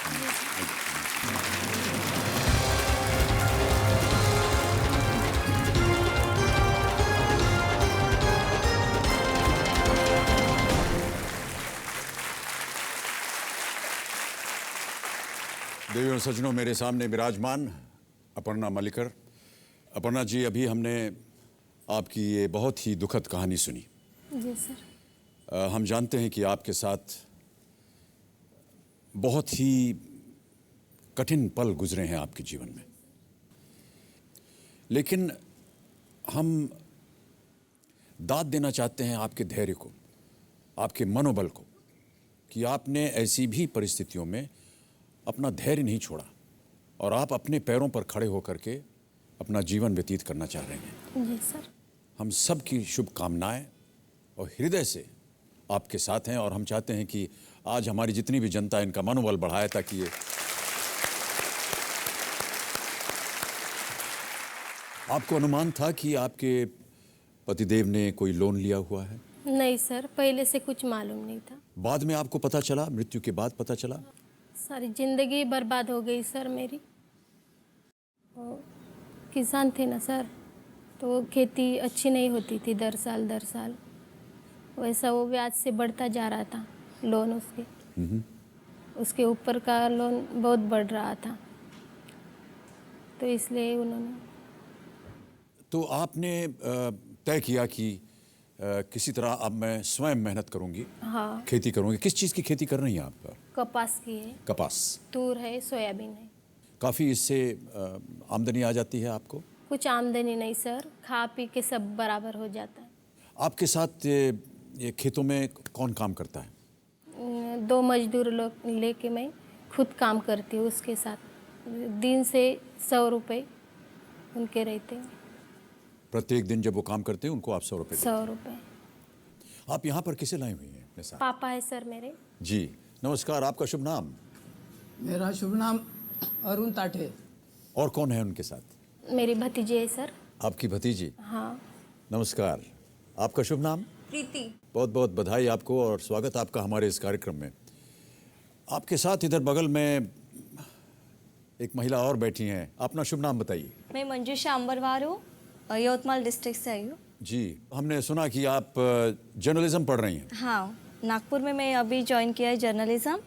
देवियों और सज्जनों, मेरे सामने विराजमान अपर्णा मल्लिकर। अपर्णा जी, अभी हमने आपकी ये बहुत ही दुखद कहानी सुनी। जी सर। हम जानते हैं कि आपके साथ बहुत ही कठिन पल गुजरे हैं आपके जीवन में, लेकिन हम दाद देना चाहते हैं आपके धैर्य को, आपके मनोबल को, कि आपने ऐसी भी परिस्थितियों में अपना धैर्य नहीं छोड़ा और आप अपने पैरों पर खड़े होकर के अपना जीवन व्यतीत करना चाह रहे हैं। जी सर। हम सब की शुभकामनाएं और हृदय से आपके साथ हैं और हम चाहते हैं कि आज हमारी जितनी भी जनता इनका मनोबल बढ़ाए, ताकि ये आपको अनुमान था कि आपके पतिदेव ने कोई लोन लिया हुआ है? नहीं सर, पहले से कुछ मालूम नहीं था। बाद में आपको पता चला? मृत्यु के बाद पता चला? सारी जिंदगी बर्बाद हो गई सर मेरी। किसान थे ना सर, तो खेती अच्छी नहीं होती थी दर साल वैसा वो ब्याज से बढ़ता जा रहा था। लोन उसके ऊपर का लोन बहुत बढ़ रहा था, तो इसलिए उन्होंने तो आपने तय किया कि किसी तरह अब मैं स्वयं मेहनत करूंगी, हाँ खेती करूंगी। किस चीज़ की खेती कर रही हैं आप? कपास की है, कपास। तूर है, सोयाबीन है। काफ़ी इससे आमदनी आ जाती है आपको? कुछ आमदनी नहीं सर, खा पी के सब बराबर हो जाता है। आपके साथ ये खेतों में कौन काम करता है? 2 मजदूर लोग लेके मैं खुद काम करती हूँ उसके साथ। दिन से 100 रुपये उनके रहते हैं। प्रत्येक दिन जब वो काम करते हैं उनको आप 100 रुपये? 100 रुपये। आप यहाँ पर किसे लाई हुई हैं अपने साथ? पापा है सर मेरे। जी नमस्कार, आपका शुभ नाम? मेरा शुभ नाम अरुण ताठे। और कौन है उनके साथ? मेरी भतीजी है सर। आपकी भतीजी? हाँ। नमस्कार, आपका शुभ नाम? प्रीति। बहुत बहुत बधाई आपको और स्वागत आपका हमारे इस कार्यक्रम में। आपके साथ इधर बगल में एक महिला और बैठी हैं, अपना शुभ नाम बताइए। मैं मंजूषा अंबरवार हूँ, यवतमाल डिस्ट्रिक्ट से आई हूँ। जी, हमने सुना कि आप जर्नलिज्म पढ़ रही हैं। हाँ, नागपुर में मैं अभी ज्वाइन किया है जर्नलिज्म।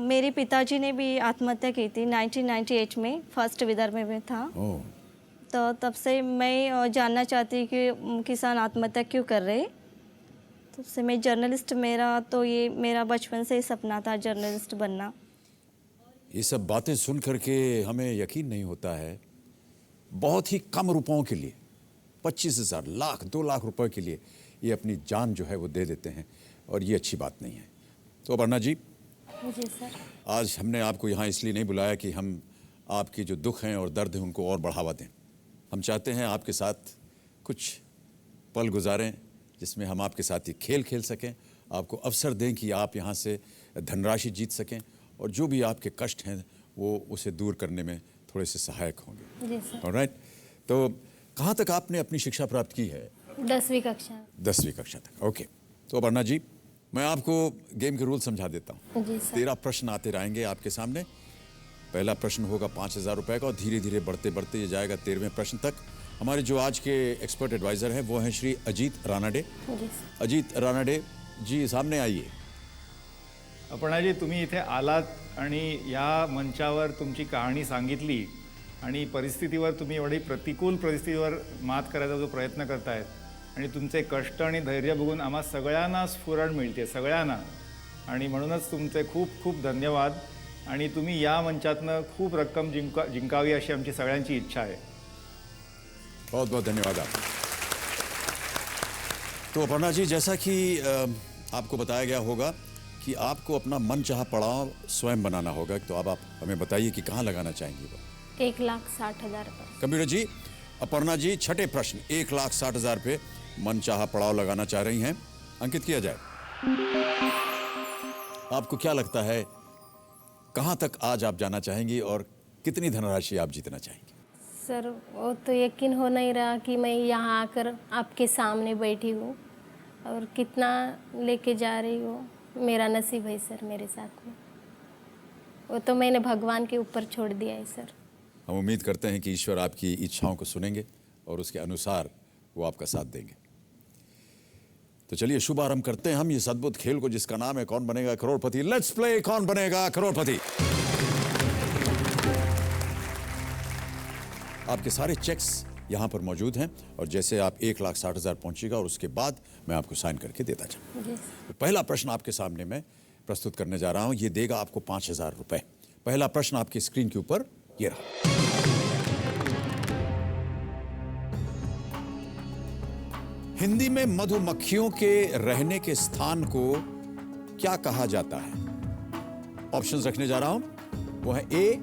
मेरे पिताजी ने भी आत्महत्या की थी 1998 में, फर्स्ट विदर्भ में था। तो तब से मैं जानना चाहती कि किसान आत्महत्या क्यों कर रहे। तब से मैं जर्नलिस्ट, मेरा बचपन से ही सपना था जर्नलिस्ट बनना। ये सब बातें सुन करके हमें यकीन नहीं होता है, बहुत ही कम रुपयों के लिए 25,000, लाख, 2 लाख रुपए के लिए ये अपनी जान जो है वो दे देते हैं, और ये अच्छी बात नहीं है। तो अपर्णा जी, जी सर। आज हमने आपको यहाँ इसलिए नहीं बुलाया कि हम आपके जो दुख हैं और दर्द हैं उनको और बढ़ावा दें। हम चाहते हैं आपके साथ कुछ पल गुजारें जिसमें हम आपके साथ ये खेल खेल सकें, आपको अवसर दें कि आप यहाँ से धनराशि जीत सकें, और जो भी आपके कष्ट हैं वो उसे दूर करने में थोड़े से सहायक होंगे। जी सर। ऑलराइट, तो कहाँ तक आपने अपनी शिक्षा प्राप्त की है? 10वीं कक्षा। 10वीं कक्षा तक, ओके। तो अपर्णा जी, मैं आपको गेम के रूल समझा देता हूँ। जी सर। 13 प्रश्न आते रहेंगे आपके सामने। पहला प्रश्न होगा 5,000 रुपये का, और धीरे धीरे बढ़ते बढ़ते ये जाएगा 13वें प्रश्न तक। हमारे जो आज के एक्सपर्ट एडवाइज़र हैं वो हैं श्री अजीत रानाडे। जी सर। अजीत रानाडे जी, सामने आइए। अपर्णा जी, तुम्ही इथे आलात आणि या मंचावर तुमची कहाणी सांगितली, आणि परिस्थितीवर तुम्ही एवढी प्रतिकूल परिस्थितीवर मात करायचा जो प्रयत्न करतायत, आणि तुमचे कष्ट आणि धैर्य बघून आम्हा सगळ्यांना स्फुरण मिळते, सगळ्यांना, आणि म्हणूनच तुमचे खूप खूप धन्यवाद। आणि तुम्ही या मंचातनं खूप रक्कम जिंकावी अशी आमची सगळ्यांची इच्छा आहे। बहुत बहुत धन्यवाद आप। तो अपर्णा जी, जैसा कि आपको बताया गया होगा कि आपको अपना मनचाहा पड़ाव स्वयं बनाना होगा, तो अब आप हमें बताइए कि कहाँ लगाना चाहेंगी वो? 1,60,000 रुपये। कंप्यूटर जी, अपर्णा जी छठे प्रश्न 1,60,000 पे मनचाहा पड़ाव लगाना चाह रही हैं, अंकित किया जाए। आपको क्या लगता है कहाँ तक आज आप जाना चाहेंगी और कितनी धनराशि आप जीतना चाहेंगी? सर वो तो यकीन हो नहीं रहा कि मैं यहाँ आकर आपके सामने बैठी हूँ और कितना लेके जा रही हूँ। मेरा नसीब है सर मेरे साथ में, वो तो मैंने भगवान के ऊपर छोड़ दिया है सर। हम उम्मीद करते हैं कि ईश्वर आपकी इच्छाओं को सुनेंगे और उसके अनुसार वो आपका साथ देंगे। तो चलिए शुभारंभ करते हैं हम इस अद्भुत खेल को जिसका नाम है कौन बनेगा करोड़पति। लेट्स प्ले कौन बनेगा करोड़पति। आपके सारे चेक्स यहाँ पर मौजूद हैं, और जैसे आप 1,60,000 पहुंचेगा और उसके बाद मैं आपको साइन करके देता जाऊँ। तो पहला प्रश्न आपके सामने मैं प्रस्तुत करने जा रहा हूँ, ये देगा आपको 5,000 रुपये। पहला प्रश्न आपकी स्क्रीन के ऊपर ये रहा। हिंदी में मधुमक्खियों के रहने के स्थान को क्या कहा जाता है? ऑप्शंस रखने जा रहा हूं, वो है ए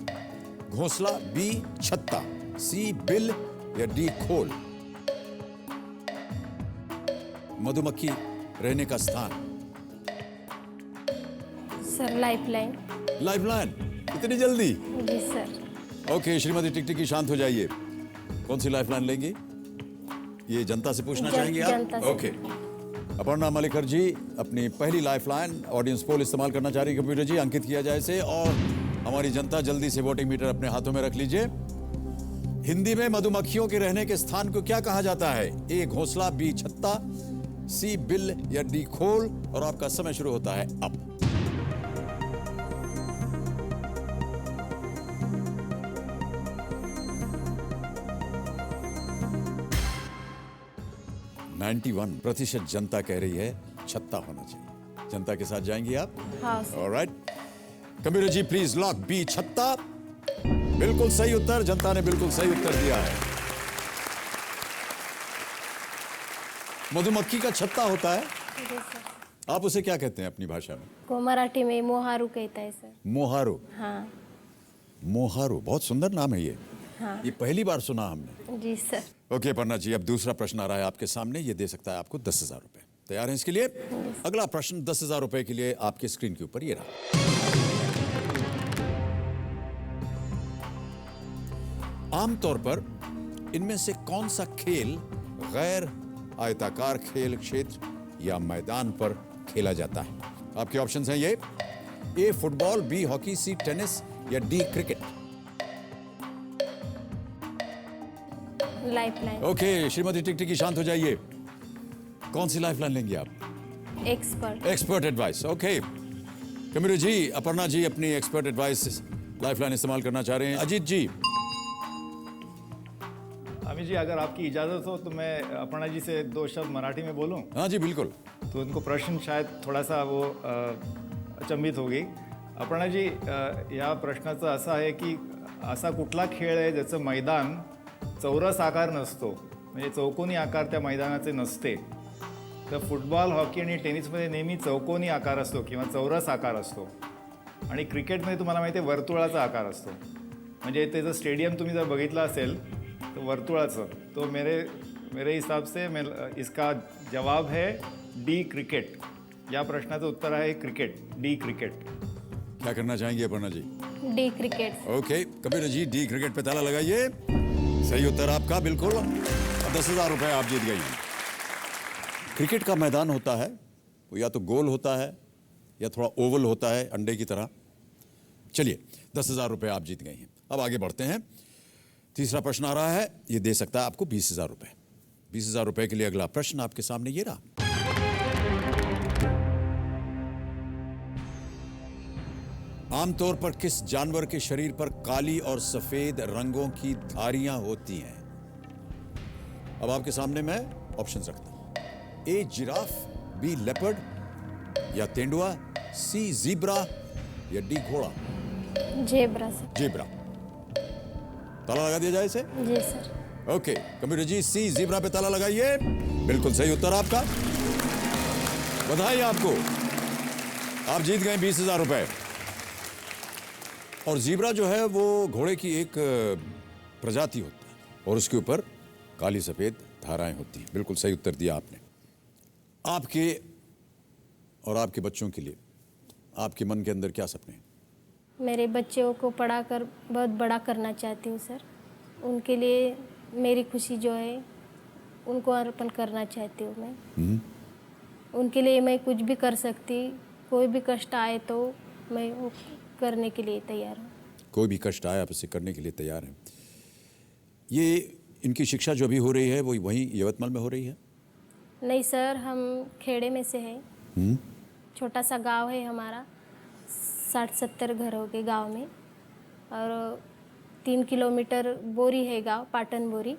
घोंसला, बी छत्ता, सी बिल या डी खोल। मधुमक्खी रहने का स्थान। Sir lifeline. लाइफलाइन? इतनी जल्दी? जी सर। ओके श्रीमती टिकटिकी, शांत हो जाइए। कौन सी लाइफलाइन लेंगी? ये जनता से पूछना चाहेंगे आप? जनता से। ओके। अपर्णा मलिकर जी अपनी पहली लाइफलाइन ऑडियंस पोल इस्तेमाल करना चाह रही है। कंप्यूटर जी अंकित किया जाए इसे, और हमारी जनता जल्दी से वोटिंग मीटर अपने हाथों में रख लीजिए। हिंदी में मधुमक्खियों के रहने के स्थान को क्या कहा जाता है? ए घोंसला, बी छत्ता, सी बिल या डी खोल। और आपका समय शुरू होता है अब। %91 जनता कह रही है छत्ता होना चाहिए। जनता के साथ जाएंगी आप? हाँ sir. Alright, computer ji please lock बी छत्ता। बिल्कुल सही उत्तर, जनता ने बिल्कुल सही उत्तर दिया है। मधुमक्खी का छत्ता होता है, जी सर। आप उसे क्या कहते हैं अपनी भाषा में? को मराठी में मोहारू कहता है सर। मोहारो। हाँ। मोहारो, बहुत सुंदर नाम है ये। हाँ। ये पहली बार सुना हमने। जी सर। ओके अपर्णा जी, अब दूसरा प्रश्न आ रहा है आपके सामने। ये दे सकता है आपको 10,000 रुपए। तैयार हैं इसके लिए? अगला प्रश्न 10,000 रुपए के लिए आपके स्क्रीन के ऊपर ये रहा। आमतौर पर इनमें से कौन सा खेल गैर आयताकार खेल क्षेत्र या मैदान पर खेला जाता है? आपके ऑप्शंस हैं ये: A football, B hockey, C tennis या D cricket. Lifeline. Okay Shrimati Tiktiki, शांत हो जाइए। कौन सी लाइफलाइन लेंगे आप? एक्सपर्ट। Expert advice. ओके कमिरो जी, अपर्णा जी अपनी एक्सपर्ट एडवाइस लाइफलाइन इस्तेमाल करना चाह रहे हैं। अजीत जी। अमित जी, अगर आपकी इजाज़त हो तो मैं अपर्णा जी से 2 शब्द मराठी में बोलूं? हाँ जी बिल्कुल। तो उनको प्रश्न शायद थोडासा वो अचंबित होगी. अपर्णा जी, या प्रश्नाचं असं आहे की असा कुठला खेळ आहे ज्याचं मैदान चौरस आकार नसतो, म्हणजे चौकोनी आकार त्या मैदानाचे नसते. तर फुटबॉल, हॉकी आणि टेनिसमध्ये नेहमी चौकोनी आकार असतो किंवा चौरस आकार असतो आणि क्रिकेटमध्ये तुम्हाला माहिती आहे वर्तुळाचा आकार असतो. म्हणजे त्याचं स्टेडियम तुम्ही जर बघितलं असेल तो वर्तुळाचं. तो मेरे हिसाब से इसका जवाब है डी क्रिकेट. या प्रश्नाचं उत्तर आहे क्रिकेट, डी क्रिकेट. क्या करना चाहेंगे Aparna ji? D cricket. Okay Kabir ji, D cricket पे ताला लगाइए. सही उत्तर आपका बिल्कुल. 10,000 रुपए आप जीत गई. क्रिकेट का मैदान होता है वो या तो गोल होता है या थोड़ा ओवल होता है अंडे की तरह. चलिए 10,000 रुपए आप जीत गई हैं. अब आगे बढ़ते हैं. तीसरा प्रश्न आ रहा है, ये दे सकता है आपको 20,000 रुपए. 20,000 रुपए के लिए अगला प्रश्न आपके सामने ये रहा. आमतौर पर किस जानवर के शरीर पर काली और सफेद रंगों की धारियां होती हैं? अब आपके सामने मैं ऑप्शंस रखता हूं. ए जिराफ, बी लेपर्ड या तेंदुआ, सी जीब्रा या डी घोड़ा. Zebra sir. जेब्रा. ताला लगा दिया जाए इसे? जी सर. ओके कंप्यूटर जी, सी जीब्रा पे ताला लगाइए. बिल्कुल सही उत्तर आपका. बधाई आपको, आप जीत गए 20,000 रुपए. और जीब्रा जो है वो घोड़े की एक प्रजाति होती है और उसके ऊपर काली सफेद धाराएं होती हैं. बिल्कुल सही उत्तर दिया आपने. आपके और आपके बच्चों के लिए आपके मन के अंदर क्या सपने हैं? मेरे बच्चों को पढ़ाकर बहुत बड़ा करना चाहती हूँ सर. उनके लिए मेरी खुशी जो है उनको अर्पण करना चाहती हूँ मैं. उनके लिए मैं कुछ भी कर सकती. कोई भी कष्ट आए तो मैं वो करने के लिए तैयार हूँ. कोई भी कष्ट आए आप इसे करने के लिए तैयार हैं. ये इनकी शिक्षा जो भी हो रही है वो वहीं यवतमाल में हो रही है? नहीं सर, हम खेड़े में से हैं. छोटा सा गांव है हमारा, 60-70 घरों के गांव में. और 3 किलोमीटर बोरी है गांव, पाटन बोरी.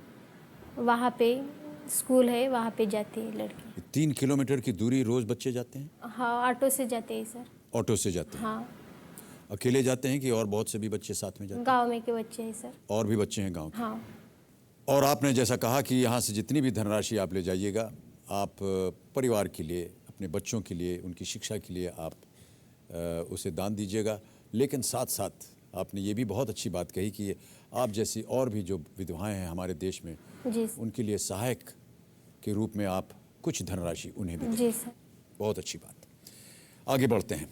वहाँ पे स्कूल है, वहाँ पे जाती है लड़की. 3 किलोमीटर की दूरी रोज बच्चे जाते हैं? हाँ, ऑटो से जाते हैं सर. ऑटो से जाते हैं? हाँ. अकेले जाते हैं कि और बहुत से भी बच्चे साथ में जाते हैं? गांव में के बच्चे हैं सर. और भी बच्चे हैं गांव के? हाँ. और आपने जैसा कहा कि यहाँ से जितनी भी धनराशि आप ले जाइएगा, आप परिवार के लिए, अपने बच्चों के लिए, उनकी शिक्षा के लिए आप उसे दान दीजिएगा. लेकिन साथ साथ आपने ये भी बहुत अच्छी बात कही कि आप जैसी और भी जो विधवाएं हैं हमारे देश में, जी उनके लिए सहायक के रूप में आप कुछ धनराशि उन्हें भी दें. जी सर. बहुत अच्छी बात. आगे बढ़ते हैं.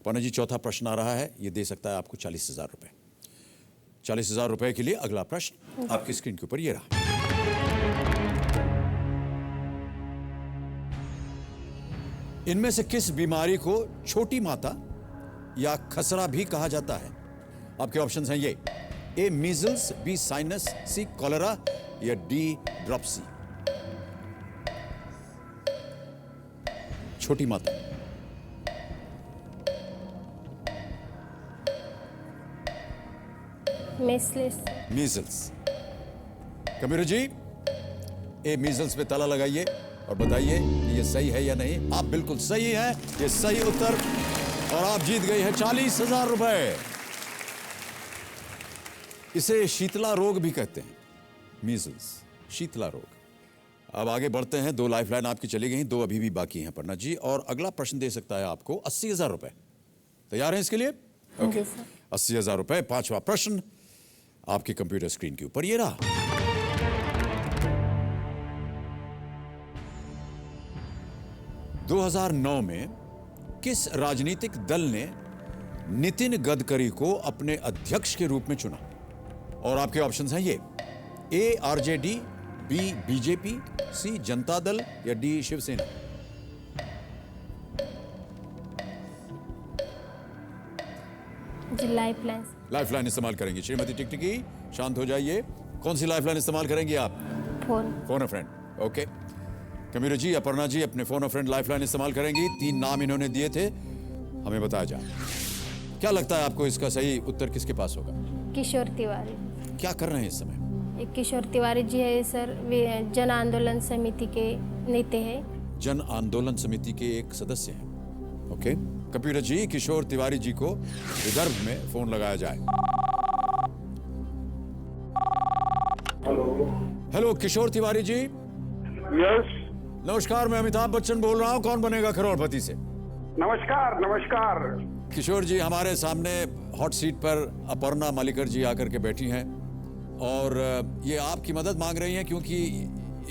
पन्ना जी, चौथा प्रश्न आ रहा है, ये दे सकता है आपको 40,000 रुपए. 40,000 रुपए के लिए अगला प्रश्न आपकी स्क्रीन के ऊपर ये रहा. इनमें से किस बीमारी को छोटी माता या खसरा भी कहा जाता है? आपके ऑप्शंस हैं ये: ए मीजल्स, बी साइनस, सी कॉलेरा या डी ड्रॉप्सी. छोटी माता? मीजल्स। कबीर जी, ए मीजल्स पे ताला लगाइए और बताइए कि ये सही है या नहीं। आप बिल्कुल सही हैं, ये सही उत्तर, और आप जीत गई है 40,000 रुपए। इसे शीतला रोग भी कहते हैं, मीजल्स, शीतला रोग। अब आगे बढ़ते हैं। 2 लाइफलाइन आपकी चली गई, 2 अभी भी बाकी हैं अपर्णा जी, और अगला प्रश्न दे सकता है आपको 80,000 रुपए। तैयार हैं इसके लिए? जी सर। 80,000 रुपए। 5वां प्रश्न आपकी कंप्यूटर स्क्रीन के ऊपर ये रहा। दो 2009 में किस राजनीतिक दल ने नितिन गडकरी को अपने अध्यक्ष के रूप में चुना? और आपके ऑप्शंस हैं ये: ए आरजेडी, बी बीजेपी, सी जनता दल या डी शिवसेना। जी लाइफलाइन। लाइफलाइन इस्तेमाल करेंगी श्रीमती टिकटिकी, शांत हो जाइए। कौन सी लाइफलाइन इस्तेमाल करेंगी आप? Phone a friend. Okay Kabir ji, Aparna ji अपने फोन अ फ्रेंड लाइफलाइन इस्तेमाल करेंगी। 3 नाम इन्होंने दिए थे, हमें बताया जाए क्या लगता है आपको इसका सही उत्तर किसके पास होगा? किशोर तिवारी। क्या कर रहे हैं इस समय? एक किशोर तिवारी जी है सर, वे जन आंदोलन समिति के नेता है। जन आंदोलन समिति के एक सदस्य हैं। ओके कंप्यूटर जी, किशोर तिवारी जी को विदर्भ में फोन लगाया जाए। हेलो किशोर तिवारी जी। यस। नमस्कार, मैं अमिताभ बच्चन बोल रहा हूँ, कौन बनेगा करोड़पति से। नमस्कार नमस्कार। किशोर जी, हमारे सामने हॉट सीट पर अपर्णा मलिकर जी आकर के बैठी हैं और ये आपकी मदद मांग रही हैं क्योंकि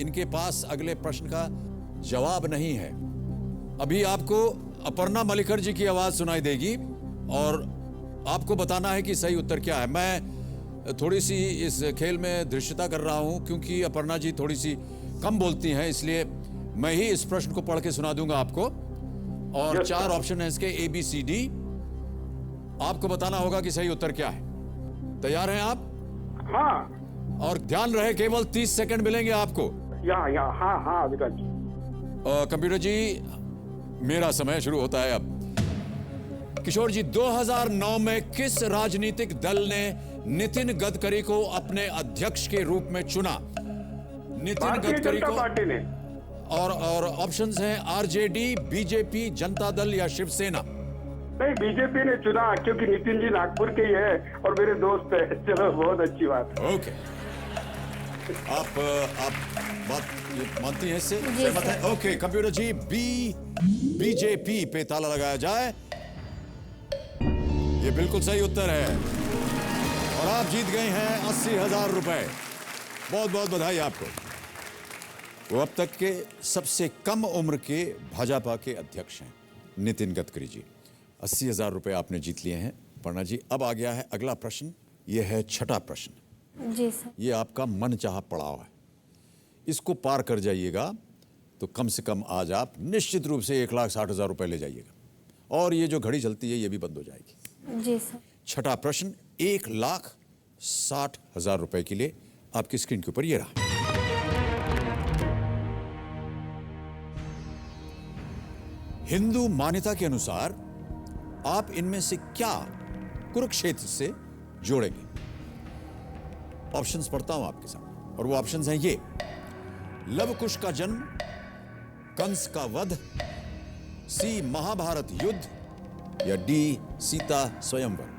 इनके पास अगले प्रश्न का जवाब नहीं है। अभी आपको अपर्णा मलिकर जी की आवाज सुनाई देगी और आपको बताना है कि सही उत्तर क्या है। मैं थोड़ी सी इस खेल में दृश्यता कर रहा हूं क्योंकि अपर्णा जी थोड़ी सी कम बोलती हैं, इसलिए मैं ही इस प्रश्न को पढ़ के सुना दूंगा आपको। और 4 ऑप्शन है इसके, ABCD। आपको बताना होगा कि सही उत्तर क्या है। तैयार हैं आप? हाँ। और ध्यान रहे, केवल 30 सेकंड मिलेंगे आपको। हाँ विकास जी। कंप्यूटर जी, मेरा समय शुरू होता है अब। किशोर जी, 2009 में किस राजनीतिक दल ने नितिन गडकरी को अपने अध्यक्ष के रूप में चुना? नितिन गडकरी को। पार्टी ने। और ऑप्शंस हैं आरजेडी, बीजेपी, जनता दल या शिवसेना। नहीं, बीजेपी ने चुना क्योंकि नितिन जी नागपुर के ही है और मेरे दोस्त है। चलो, बहुत अच्छी बात। ओके, आप बात मानती हैं इससे? सहमत हैं? ओके कंप्यूटर जी, बीजेपी पे ताला लगाया जाए। ये बिल्कुल सही उत्तर है और आप जीत गए हैं 80,000 रुपए। बहुत बहुत बधाई आपको। वो अब तक के सबसे कम उम्र के भाजपा के अध्यक्ष हैं नितिन गडकरी जी। 80,000 रुपए आपने जीत लिए हैं पर्णा जी। अब आ गया है अगला प्रश्न, यह है 6ठा प्रश्न। जी सर। ये आपका मनचाहा पड़ाव है, इसको पार कर जाइएगा तो कम से कम आज आप निश्चित रूप से 1,60,000 रुपए ले जाइएगा और ये जो घड़ी चलती है ये भी बंद हो जाएगी। जी सर। 6ठा प्रश्न 1,60,000 रुपए के लिए आपकी स्क्रीन के ऊपर ये रहा। हिंदू मान्यता के अनुसार आप इनमें से क्या कुरुक्षेत्र से जोड़ेंगे? ऑप्शंस पढ़ता हूं आपके सामने और वो ऑप्शंस हैं ये: लव कुश का जन्म, कंस का वध, सी महाभारत युद्ध या डी सीता स्वयंवर।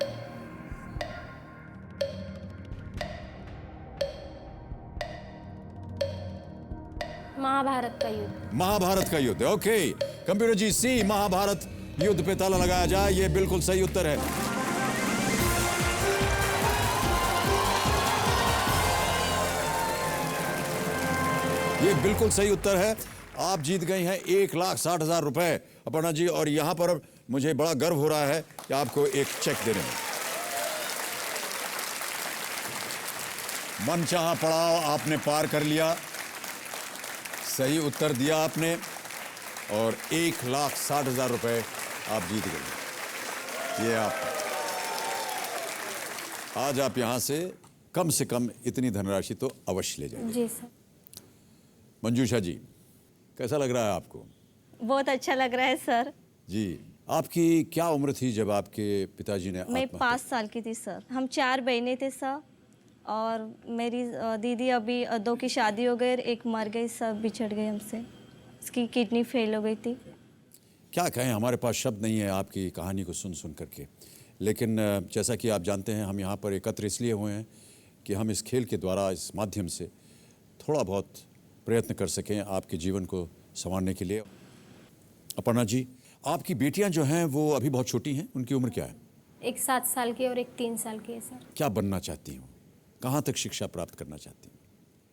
महाभारत का युद्ध। महाभारत का युद्ध। ओके कंप्यूटर जी, सी महाभारत युद्ध पे ताला लगाया जाए। ये बिल्कुल सही उत्तर है। ये बिल्कुल सही उत्तर है। आप जीत गई हैं 1,60,000 रुपए अपर्णा जी, और यहां पर मुझे बड़ा गर्व हो रहा है कि आपको एक चेक दे रहे हैं। मनचाहा पड़ाव आपने पार कर लिया, सही उत्तर दिया आपने और 1,60,000 रुपए आप जीत गए। ये आप आज आप यहां से कम इतनी धनराशि तो अवश्य ले जाएंगे। जी सर। मंजूषा जी, कैसा लग रहा है आपको? बहुत अच्छा लग रहा है सर। जी, आपकी क्या उम्र थी जब आपके पिताजी ने मैं 5 साल की थी सर। हम 4 बहनें थे सर, और मेरी दीदी अभी 2 की शादी हो गई, एक मर गई, सब बिछड़ गए हमसे। उसकी किडनी फेल हो गई थी। क्या कहें, हमारे पास शब्द नहीं है आपकी कहानी को सुन सुन करके। लेकिन जैसा कि आप जानते हैं, हम यहाँ पर एकत्र इसलिए हुए हैं कि हम इस खेल के द्वारा, इस माध्यम से थोड़ा बहुत प्रयत्न कर सकें आपके जीवन को संवारने के लिए। अपर्णा जी, आपकी बेटियां जो हैं वो अभी बहुत छोटी हैं, उनकी उम्र क्या है? एक 7 साल की और एक 3 साल की है सर। क्या बनना चाहती हूँ, कहाँ तक शिक्षा प्राप्त करना चाहती हैं,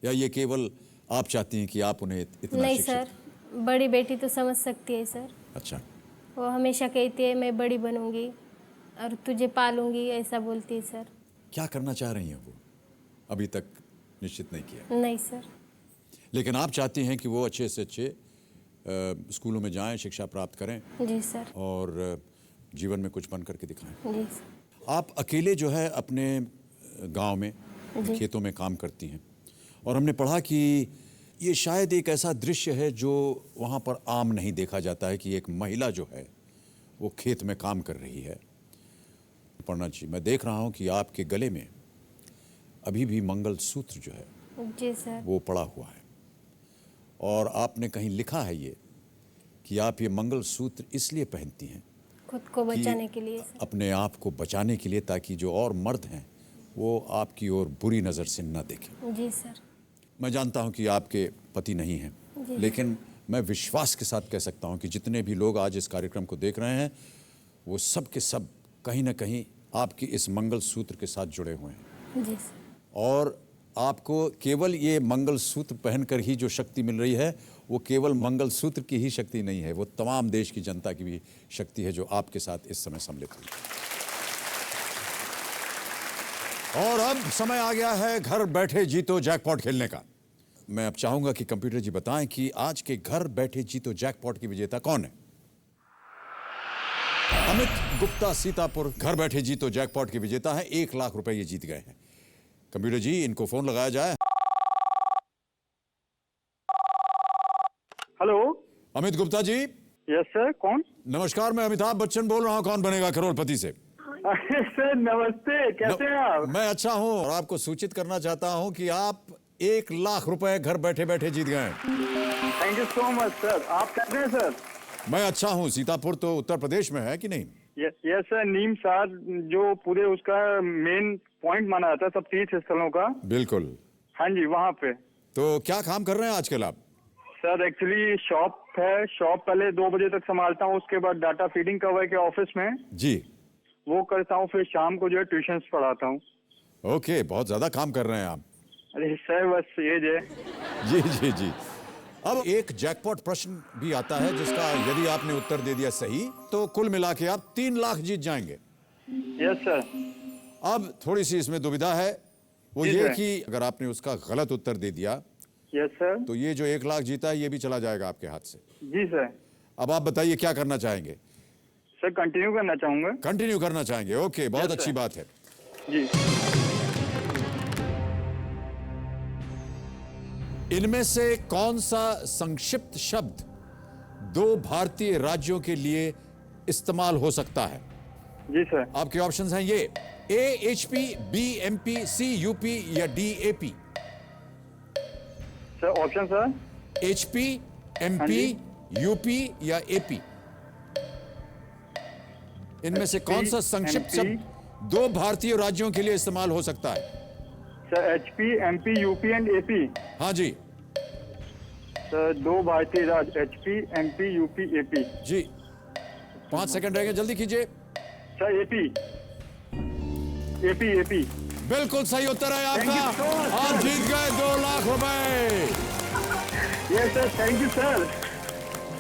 या ये केवल आप चाहती हैं कि आप उन्हें इतना नहीं शिक्षित? सर, बड़ी बेटी तो समझ सकती है सर। अच्छा। वो हमेशा कहती है मैं बड़ी बनूंगी और तुझे पालूंगी, ऐसा बोलती है सर। क्या करना चाह रही हैं वो, अभी तक निश्चित नहीं किया? नहीं सर। लेकिन आप चाहती हैं कि वो अच्छे से अच्छे स्कूलों में जाएं, शिक्षा प्राप्त करें जी सर। और जीवन में कुछ बन करके दिखाएं। जी सर। आप अकेले जो है अपने गांव में खेतों में काम करती हैं, और हमने पढ़ा कि ये शायद एक ऐसा दृश्य है जो वहाँ पर आम नहीं देखा जाता है कि एक महिला जो है वो खेत में काम कर रही है। अपर्णा जी, मैं देख रहा हूँ कि आपके गले में अभी भी मंगलसूत्र जो है जी सर। वो पड़ा हुआ है, और आपने कहीं लिखा है ये कि आप ये मंगलसूत्र इसलिए पहनती हैं खुद को बचाने के लिए सर। अपने आप को बचाने के लिए, ताकि जो और मर्द हैं वो आपकी ओर बुरी नज़र से न देखें। जी सर। मैं जानता हूं कि आपके पति नहीं हैं, लेकिन मैं विश्वास के साथ कह सकता हूं कि जितने भी लोग आज इस कार्यक्रम को देख रहे हैं वो सब के सब कहीं ना कहीं आपके इस मंगलसूत्र के साथ जुड़े हुए हैं। जी सर। और आपको केवल ये मंगलसूत्र पहनकर ही जो शक्ति मिल रही है, वो केवल मंगलसूत्र की ही शक्ति नहीं है, वो तमाम देश की जनता की भी शक्ति है जो आपके साथ इस समय सम्मिलित हुई। और अब समय आ गया है घर बैठे जीतो जैकपॉट खेलने का। मैं अब चाहूंगा कि कंप्यूटर जी बताएं कि आज के घर बैठे जीतो जैकपॉट की विजेता कौन है। अमित गुप्ता सीतापुर घर बैठे जीतो जैकपॉट के विजेता हैं, 1 लाख रुपए ये जीत गए हैं। कंप्यूटर जी, इनको फोन लगाया जाए। Hello, Amit Gupta ji. Yes sir, कौन? नमस्कार, मैं अमिताभ बच्चन बोल रहा हूं, कौन बनेगा करोड़पति से। अरे सर नमस्ते, कैसे हैं आप? मैं अच्छा हूं, और आपको सूचित करना चाहता हूं कि आप 1 लाख रुपए घर बैठे बैठे जीत गए। Thank you so much sir. आप कैसे हैं सर? मैं अच्छा हूं। सीतापुर तो उत्तर प्रदेश में है कि नहीं? यस सर, नीम सार जो पूरे उसका मेन पॉइंट माना जाता है सब तीर्थ स्थलों का। बिल्कुल। हाँ जी, वहाँ पे। तो क्या काम कर रहे हैं आजकल आप? सर एक्चुअली शॉप है, शॉप पहले 2 बजे तक संभालता हूँ, उसके बाद डाटा फीडिंग कवर के ऑफिस में जी वो करता हूँ, फिर शाम को जो है ट्यूशन पढ़ाता हूँ। ओके, बहुत ज्यादा काम कर रहे हैं आप। अरे सर बस ये जे। जी जी जी। अब एक जैकपॉट प्रश्न भी आता है जिसका यदि आपने उत्तर दे दिया सही तो कुल मिला के आप 3 लाख जीत जाएंगे। Yes sir. अब थोड़ी सी इसमें दुविधा है, वो जी ये सर। कि अगर आपने उसका गलत उत्तर दे दिया यस सर। तो ये जो 1 लाख जीता है ये भी चला जाएगा आपके हाथ से। जी सर। अब आप बताइए क्या करना चाहेंगे? सर कंटिन्यू करना चाहूंगा। कंटिन्यू करना चाहेंगे, ओके, बहुत Yes, अच्छी sir. बात है। जी। इनमें से कौन सा संक्षिप्त शब्द 2 भारतीय राज्यों के लिए इस्तेमाल हो सकता है? जी सर। आपके ऑप्शंस हैं ये: A HP, B MP, C UP या D AP। Sir option sir? HP, हाँ MP, जी। UP या AP। इनमें से कौन सा संक्षिप्त MP शब्द 2 भारतीय राज्यों के लिए इस्तेमाल हो सकता है? Sir HP, MP, UP and AP। हाँ जी। सर 2 भारतीय राज्य HP, MP, UP, AP। जी 5 सेकंड रह गए, जल्दी कीजिए। Sir AP। AP। बिल्कुल सही उत्तर है Thank you आपका। so much, आप sir. जीत गए 2 लाख रुपए। Yes sir, thank you sir.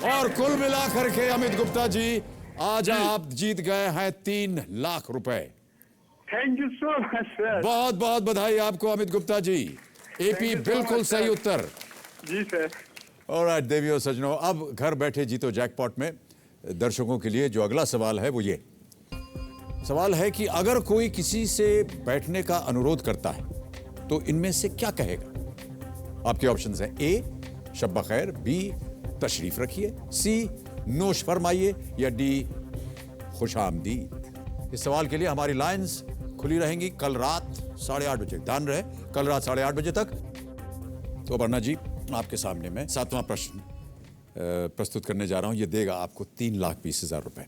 और कुल मिलाकर के अमित गुप्ता जी आज आप जीत गए हैं 3 लाख रुपए। Thank you so much sir. बहुत बहुत बधाई आपको Amit Gupta ji. AP you so बिल्कुल much, सही sir. उत्तर। जी सर। ऑलराइट देवियों सज्जनों, अब घर बैठे जीतो जैकपॉट में दर्शकों के लिए जो अगला सवाल है वो ये सवाल है कि अगर कोई किसी से बैठने का अनुरोध करता है तो इनमें से क्या कहेगा? आपके ऑप्शंस हैं: ए शब्बा खैर, बी तशरीफ रखिए, सी नोश फरमाइए, या डी खुशामदीद। इस सवाल के लिए हमारी लाइंस खुली रहेंगी कल रात 8:30 बजे। ध्यान रहे, कल रात 8:30 बजे तक। तो अपर्णा जी, आपके सामने मैं 7वां प्रश्न प्रस्तुत करने जा रहा हूं। यह देगा आपको 3,20,000 रुपए।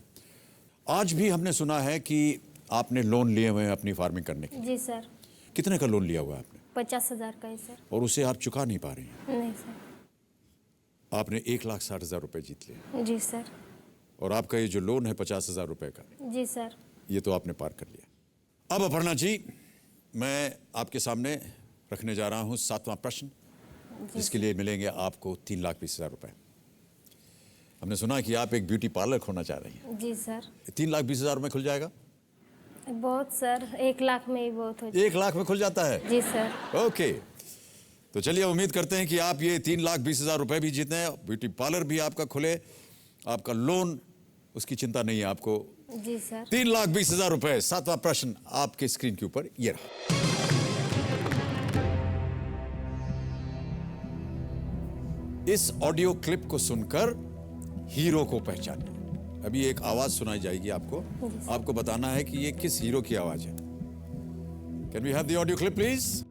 आज भी हमने सुना है कि आपने लोन लिए हुए हैं अपनी फार्मिंग करने के लिए। जी सर। कितने का लोन लिया हुआ है आपने? 50,000 का है सर। और उसे आप चुका नहीं पा रही हैं? नहीं सर। आपने 1,60,000 रुपए जीत लिए। जी सर। और आपका ये जो लोन है 50,000 रुपए का, जी सर। ये तो आपने पार कर लिया। अब अपर्णा जी, मैं आपके सामने रखने जा रहा हूं 7वां प्रश्न, जिसके लिए मिलेंगे आपको 3,20,000 रुपए। हमने सुना कि आप एक ब्यूटी पार्लर खोलना चाह रही हैं। जी सर। 3,20,000 में खुल जाएगा? बहुत सर, 1 लाख में ही बहुत हो 1 लाख में खुल जाता है? जी सर। ओके, तो चलिए उम्मीद करते हैं कि आप ये 3,20,000 रुपए भी जीतें, ब्यूटी पार्लर भी आपका खुले, आपका लोन, उसकी चिंता नहीं है आपको। जी सर। 3,20,000 रुपए। 7वां प्रश्न आपके स्क्रीन के ऊपर ये रहा। इस ऑडियो क्लिप को सुनकर हीरो को पहचानिए। अभी एक आवाज सुनाई जाएगी आपको बताना है कि ये किस हीरो की आवाज है। Can we have the audio clip please?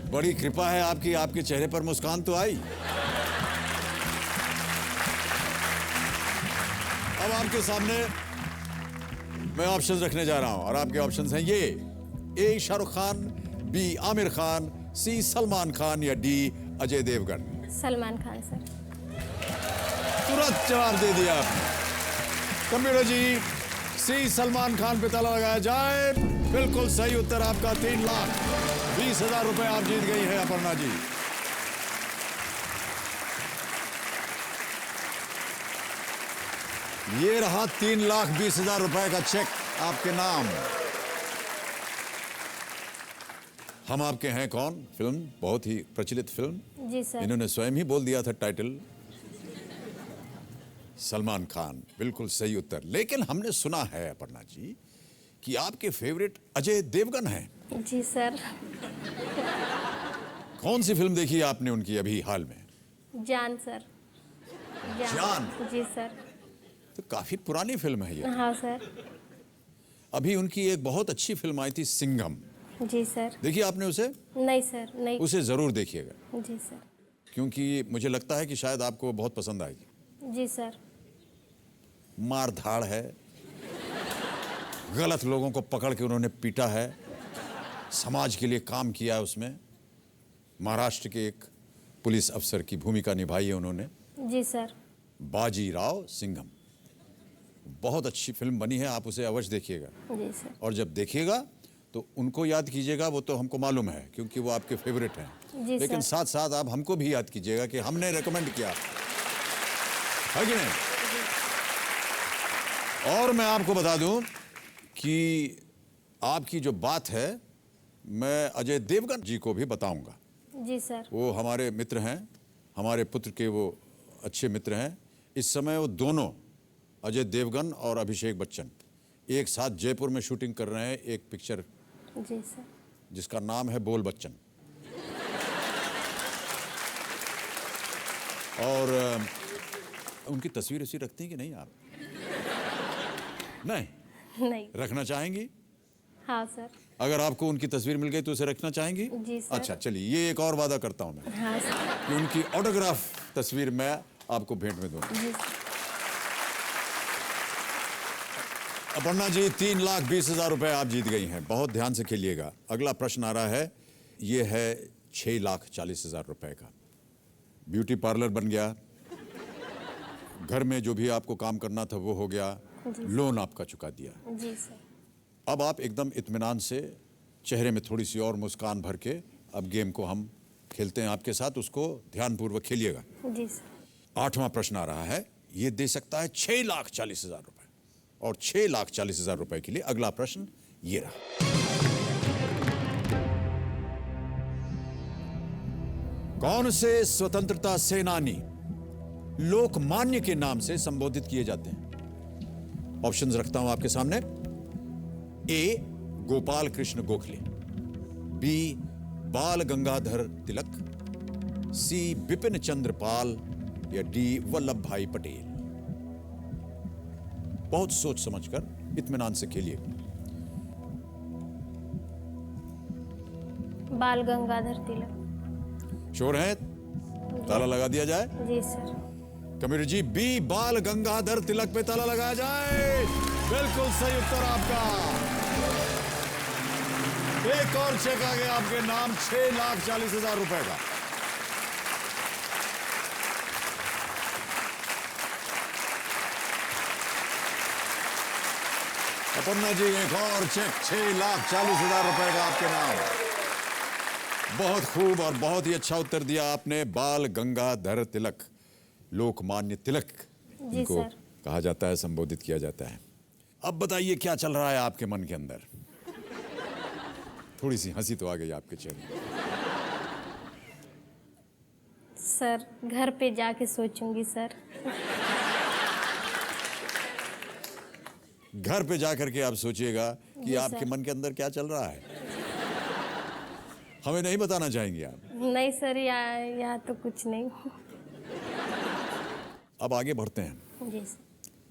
बड़ी कृपा है आपकी, आपके चेहरे पर मुस्कान तो आई। अब आपके सामने मैं ऑप्शंस रखने जा रहा हूं और आपके ऑप्शंस हैं ये: ए शाहरुख खान, बी आमिर खान, सी सलमान खान, या डी अजय देवगन। सलमान खान सर। तुरंत जवाब दे दिया आपने। कंप्यूटर जी, सी सलमान खान पे ताला लगाया जाए। बिल्कुल सही उत्तर आपका। 3,20,000 रुपए आप जीत गई है अपर्णा जी। ये रहा 3,20,000 रुपए का चेक आपके नाम। हम आपके हैं कौन फिल्म बहुत ही प्रचलित फिल्म। जी सर। इन्होंने स्वयं ही बोल दिया था टाइटल, सलमान खान। बिल्कुल सही उत्तर। लेकिन हमने सुना है अपर्णा जी कि आपके फेवरेट अजय देवगन हैं। जी सर। कौन सी फिल्म देखी आपने उनकी अभी हाल में? जान सर। जान? जी सर। तो काफी पुरानी फिल्म है ये। हाँ सर। अभी उनकी एक बहुत अच्छी फिल्म आई थी सिंघम। जी सर। देखिए आपने उसे? नहीं सर, नहीं। उसे जरूर देखिएगा, जी सर। क्योंकि मुझे लगता है कि शायद आपको बहुत पसंद आएगी। जी सर। मार धाड़ है, गलत लोगों को पकड़ के उन्होंने पीटा है, समाज के लिए काम किया है उसमें। महाराष्ट्र के एक पुलिस अफसर की भूमिका निभाई है उन्होंने। जी सर। बाजीराव सिंघम बहुत अच्छी फिल्म बनी है, आप उसे अवश्य देखिएगा। जी सर। और जब देखिएगा तो उनको याद कीजिएगा, वो तो हमको मालूम है क्योंकि वो आपके फेवरेट हैं। जी लेकिन सर। साथ साथ आप हमको भी याद कीजिएगा कि हमने रेकमेंड किया है कि नहीं। और मैं आपको बता दूं कि आपकी जो बात है मैं अजय देवगन जी को भी बताऊंगा। जी सर। वो हमारे मित्र हैं, हमारे पुत्र के वो अच्छे मित्र हैं। इस समय वो दोनों, अजय देवगन और अभिषेक बच्चन, एक साथ जयपुर में शूटिंग कर रहे हैं एक पिक्चर जी सर। जिसका नाम है बोल बच्चन। और उनकी तस्वीर उसी रखती हैं कि नहीं आप? नहीं नहीं। रखना चाहेंगी? हाँ सर। अगर आपको उनकी तस्वीर मिल गई तो उसे रखना चाहेंगी? जी सर। अच्छा चलिए, ये एक और वादा करता हूं मैं हाँ सर। कि उनकी ऑटोग्राफ तस्वीर मैं आपको भेंट में दूंगा। जी सर। अपर्णा जी, 3,20,000 रुपए आप जीत गई हैं। बहुत ध्यान से खेलिएगा। अगला प्रश्न आ रहा है, ये है 6,40,000 रुपए का। ब्यूटी पार्लर बन गया, घर में जो भी आपको काम करना था वो हो गया, लोन आपका चुका दिया। जी सर। अब आप एकदम इत्मीनान से, चेहरे में थोड़ी सी और मुस्कान भर के अब गेम को हम खेलते हैं आपके साथ। उसको ध्यानपूर्वक खेलिएगा। जी सर। 8वां प्रश्न आ रहा है, ये दे सकता है 6,40,000 रुपए। और 6,40,000 रुपए के लिए अगला प्रश्न ये रहा। कौन से स्वतंत्रता सेनानी लोकमान्य के नाम से संबोधित किए जाते हैं? ऑप्शंस रखता हूं आपके सामने। ए, गोपाल कृष्ण गोखले, बी, बाल गंगाधर तिलक, सी, बिपिन चंद्र पाल, या डी, वल्लभ भाई पटेल। बहुत सोच समझकर इत्मीनान से खेलिए। बाल गंगाधर तिलक। श्योर है? ताला लगा दिया जाए? जी सर। कबीर जी, बी, बाल गंगाधर तिलक पे ताला लगाया जाए। बिल्कुल सही उत्तर आपका। एक और चेक आ गया आपके नाम 6,40,000 रुपए का। अपर्णा जी, एक और चेक 6,40,000 रुपए का आपके नाम। बहुत खूब और बहुत ही अच्छा उत्तर दिया आपने। बाल गंगाधर तिलक, लोकमान्य तिलक इनको कहा जाता है, संबोधित किया जाता है। अब बताइए क्या चल रहा है आपके मन के अंदर? थोड़ी सी हंसी तो आ गई आपके चेहरे। सर घर पे जाके सोचूंगी सर। घर पे जाकर के आप सोचिएगा कि जी आपके सर। मन के अंदर क्या चल रहा है। हमें नहीं बताना चाहेंगे आप? नहीं सर, यहाँ तो कुछ नहीं। अब आगे बढ़ते हैं। जी सर।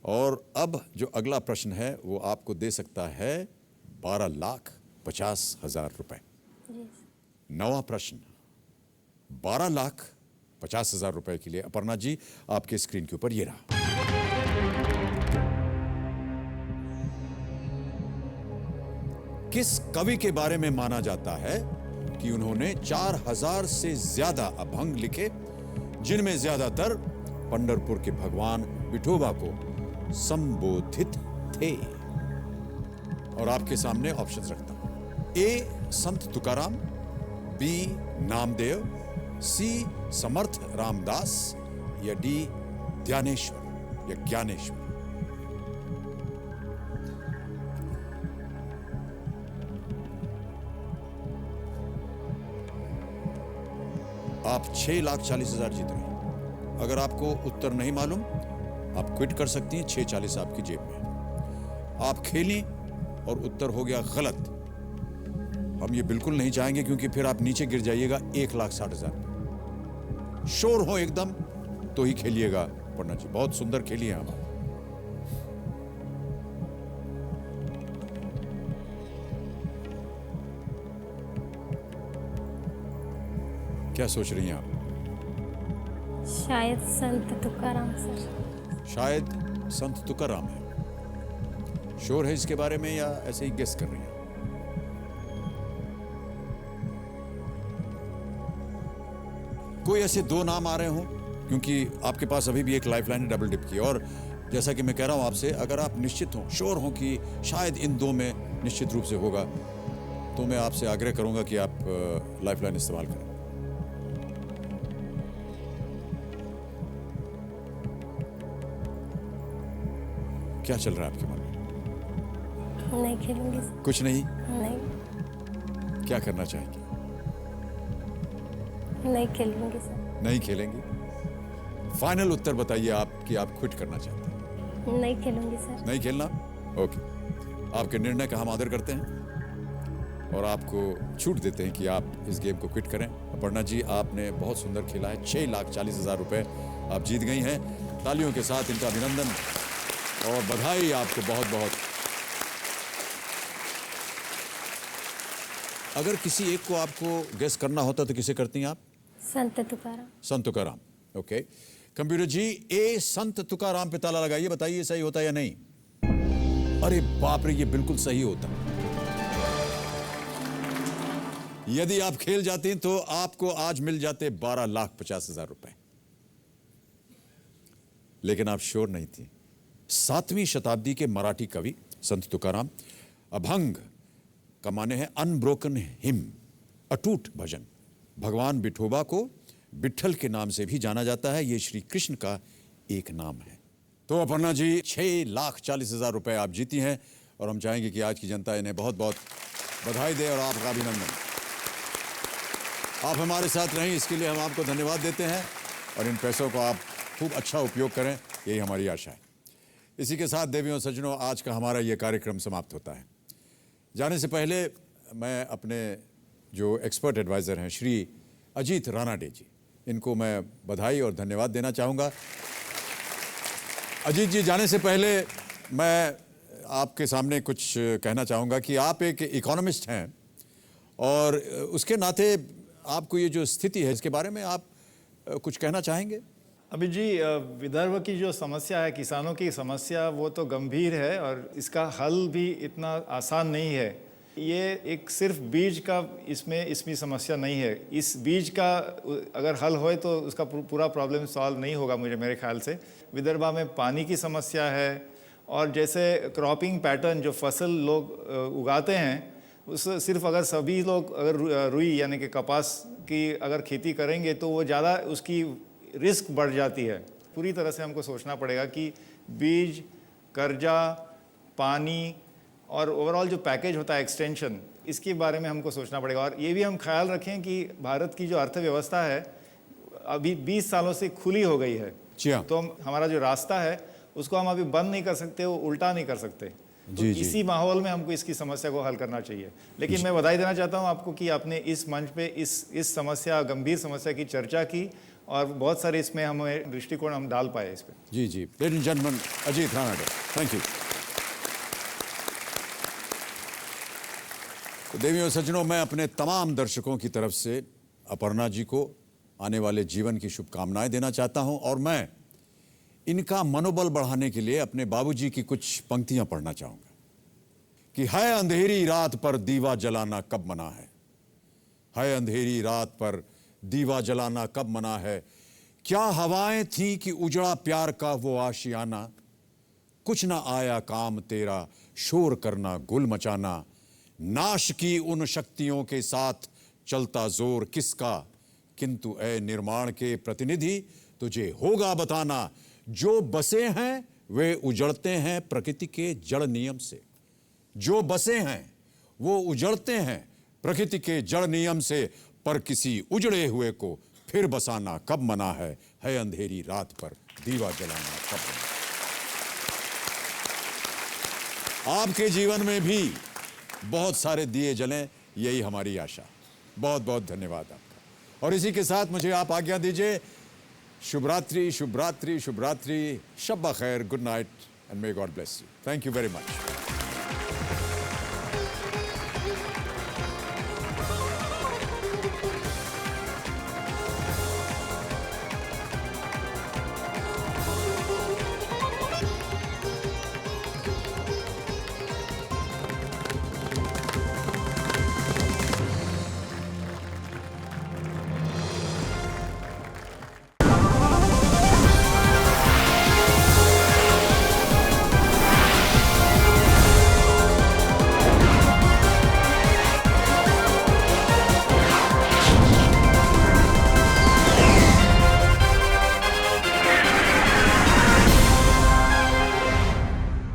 और अब जो अगला प्रश्न है वो आपको दे सकता है 12,50,000 रुपए। जी सर। नवा प्रश्न 12,50,000 रुपए के लिए अपर्णा जी आपके स्क्रीन के ऊपर ये रहा। किस कवि के बारे में माना जाता है कि उन्होंने 4,000 से ज्यादा अभंग लिखे, जिनमें ज्यादातर पंढरपुर के भगवान विठोबा को संबोधित थे? और आपके सामने ऑप्शंस रखता हूं। ए, संत तुकाराम, बी, नामदेव, सी, समर्थ रामदास, या डी, ध्यानेश्वर या ज्ञानेश्वर। आप 6,40,000 जीत रहे हैं। अगर आपको उत्तर नहीं मालूम आप क्विट कर सकती हैं। 6,40 आपकी जेब में। आप खेली और उत्तर हो गया गलत। हम ये बिल्कुल नहीं चाहेंगे क्योंकि फिर आप नीचे गिर जाइएगा 1,60,000। श्योर हो एकदम तो ही खेलिएगा। पढ़ना जी बहुत सुंदर खेली हैं आप। क्या सोच रही हैं आप? शायद संत तुकाराम सर। शायद संत तुकाराम है। श्योर है इसके बारे में या ऐसे ही गेस कर रही हैं? कोई ऐसे दो नाम आ रहे हो? क्योंकि आपके पास अभी भी एक लाइफलाइन है डबल डिप की। और जैसा कि मैं कह रहा हूं आपसे, अगर आप निश्चित हो, श्योर हो कि शायद इन दो में निश्चित रूप से होगा, तो मैं आपसे आग्रह करूंगा कि आप लाइफलाइन इस्तेमाल करें। क्या चल रहा है आपके मन में? नहीं खेलूंगी सर। कुछ नहीं? नहीं। क्या करना चाहेंगे? नहीं खेलूंगी सर। नहीं खेलेंगे। फाइनल उत्तर बताइए आप कि आप क्विट करना चाहते हैं। नहीं खेलूंगी सर। नहीं खेलना? ओके। आपके निर्णय का हम आदर करते हैं और आपको छूट देते हैं कि आप इस गेम को क्विट करें। अपर्णा जी, आपने बहुत सुंदर खेला है। 6,40,000 रुपए आप जीत गई हैं। तालियों के साथ इनका अभिनंदन और बधाई आपको बहुत बहुत। अगर किसी एक को आपको गेस करना होता तो किसे करती हैं आप? संत तुकाराम। संत तुकाराम। ओके। कंप्यूटर जी, ए, संत तुकाराम पे ताला लगाइए। बताइए सही होता है या नहीं? अरे बाप रे, ये बिल्कुल सही होता। यदि आप खेल जाती हैं तो आपको आज मिल जाते 12,50,000 रुपए। लेकिन आप श्योर नहीं थी। 7वीं शताब्दी के मराठी कवि संत तुकाराम, अभंग का माने है अनब्रोकन हिम, अटूट भजन। भगवान विठोबा को विठल के नाम से भी जाना जाता है। यह श्री कृष्ण का एक नाम है। तो अपर्णा जी, 6,40,000 रुपए आप जीती हैं और हम चाहेंगे कि आज की जनता इन्हें बहुत बहुत बधाई दे और आपका अभिनंदन। आप हमारे साथ रहें, इसके लिए हम आपको धन्यवाद देते हैं और इन पैसों को आप खूब अच्छा उपयोग करें, यही हमारी आशा है। इसी के साथ देवियों सज्जनों, आज का हमारा ये कार्यक्रम समाप्त होता है। जाने से पहले मैं अपने जो एक्सपर्ट एडवाइज़र हैं श्री अजीत रानाडे जी, इनको मैं बधाई और धन्यवाद देना चाहूँगा। अजीत जी, जाने से पहले मैं आपके सामने कुछ कहना चाहूँगा कि आप एक इकोनॉमिस्ट हैं और उसके नाते आपको ये जो स्थिति है इसके बारे में आप कुछ कहना चाहेंगे? अभी जी, विदर्भ की जो समस्या है, किसानों की समस्या, वो तो गंभीर है और इसका हल भी इतना आसान नहीं है। ये एक सिर्फ बीज का इसमें समस्या नहीं है। इस बीज का अगर हल होए तो उसका पूरा प्रॉब्लम सॉल्व नहीं होगा मेरे ख्याल से। विदर्भ में पानी की समस्या है और जैसे क्रॉपिंग पैटर्न, जो फसल लोग उगाते हैं, उस सिर्फ अगर सभी लोग अगर रुई यानी कि कपास की अगर खेती करेंगे तो वो ज़्यादा उसकी रिस्क बढ़ जाती है। पूरी तरह से हमको सोचना पड़ेगा कि बीज, कर्जा, पानी और ओवरऑल जो पैकेज होता है एक्सटेंशन, इसके बारे में हमको सोचना पड़ेगा। और ये भी हम ख्याल रखें कि भारत की जो अर्थव्यवस्था है अभी 20 सालों से खुली हो गई है, तो हमारा जो रास्ता है उसको हम अभी बंद नहीं कर सकते, वो उल्टा नहीं कर सकते। तो इसी माहौल में हमको इसकी समस्या को हल करना चाहिए। लेकिन मैं बधाई देना चाहता हूं आपको कि आपने इस मंच पे इस समस्या, गंभीर समस्या की चर्चा की और बहुत सारे इसमें हमें दृष्टिकोण हम डाल पाए इस पे। जी जी, ladies and gentleman, Ajit Ranade, thank you. तो देवियों सज्जनों, मैं अपने तमाम दर्शकों की तरफ से अपर्णा जी को आने वाले जीवन की शुभकामनाएं देना चाहता हूं और मैं इनका मनोबल बढ़ाने के लिए अपने बाबूजी की कुछ पंक्तियां पढ़ना चाहूंगा कि है अंधेरी रात पर दीवा जलाना कब मना है अंधेरी रात पर दीवा जलाना कब मना है, क्या हवाएं थी कि उजड़ा प्यार का वो आशियाना, कुछ ना आया काम तेरा शोर करना गुल मचाना, नाश की उन शक्तियों के साथ चलता जोर किसका, किंतु ए निर्माण के प्रतिनिधि तुझे होगा बताना, जो बसे हैं वे उजड़ते हैं प्रकृति के जड़ नियम से, जो बसे हैं वो उजड़ते हैं प्रकृति के जड़ नियम से, पर किसी उजड़े हुए को फिर बसाना कब मना है अंधेरी रात पर दीवा जलाना कब मना। आपके जीवन में भी बहुत सारे दिए जलें, यही हमारी आशा। बहुत बहुत धन्यवाद आपका। और इसी के साथ मुझे आप आज्ञा दीजिए। शुभ रात्रि, शुभ रात्रि, शुभ रात्रि, शब्बा खैर, good night and may God bless you. Thank you very much.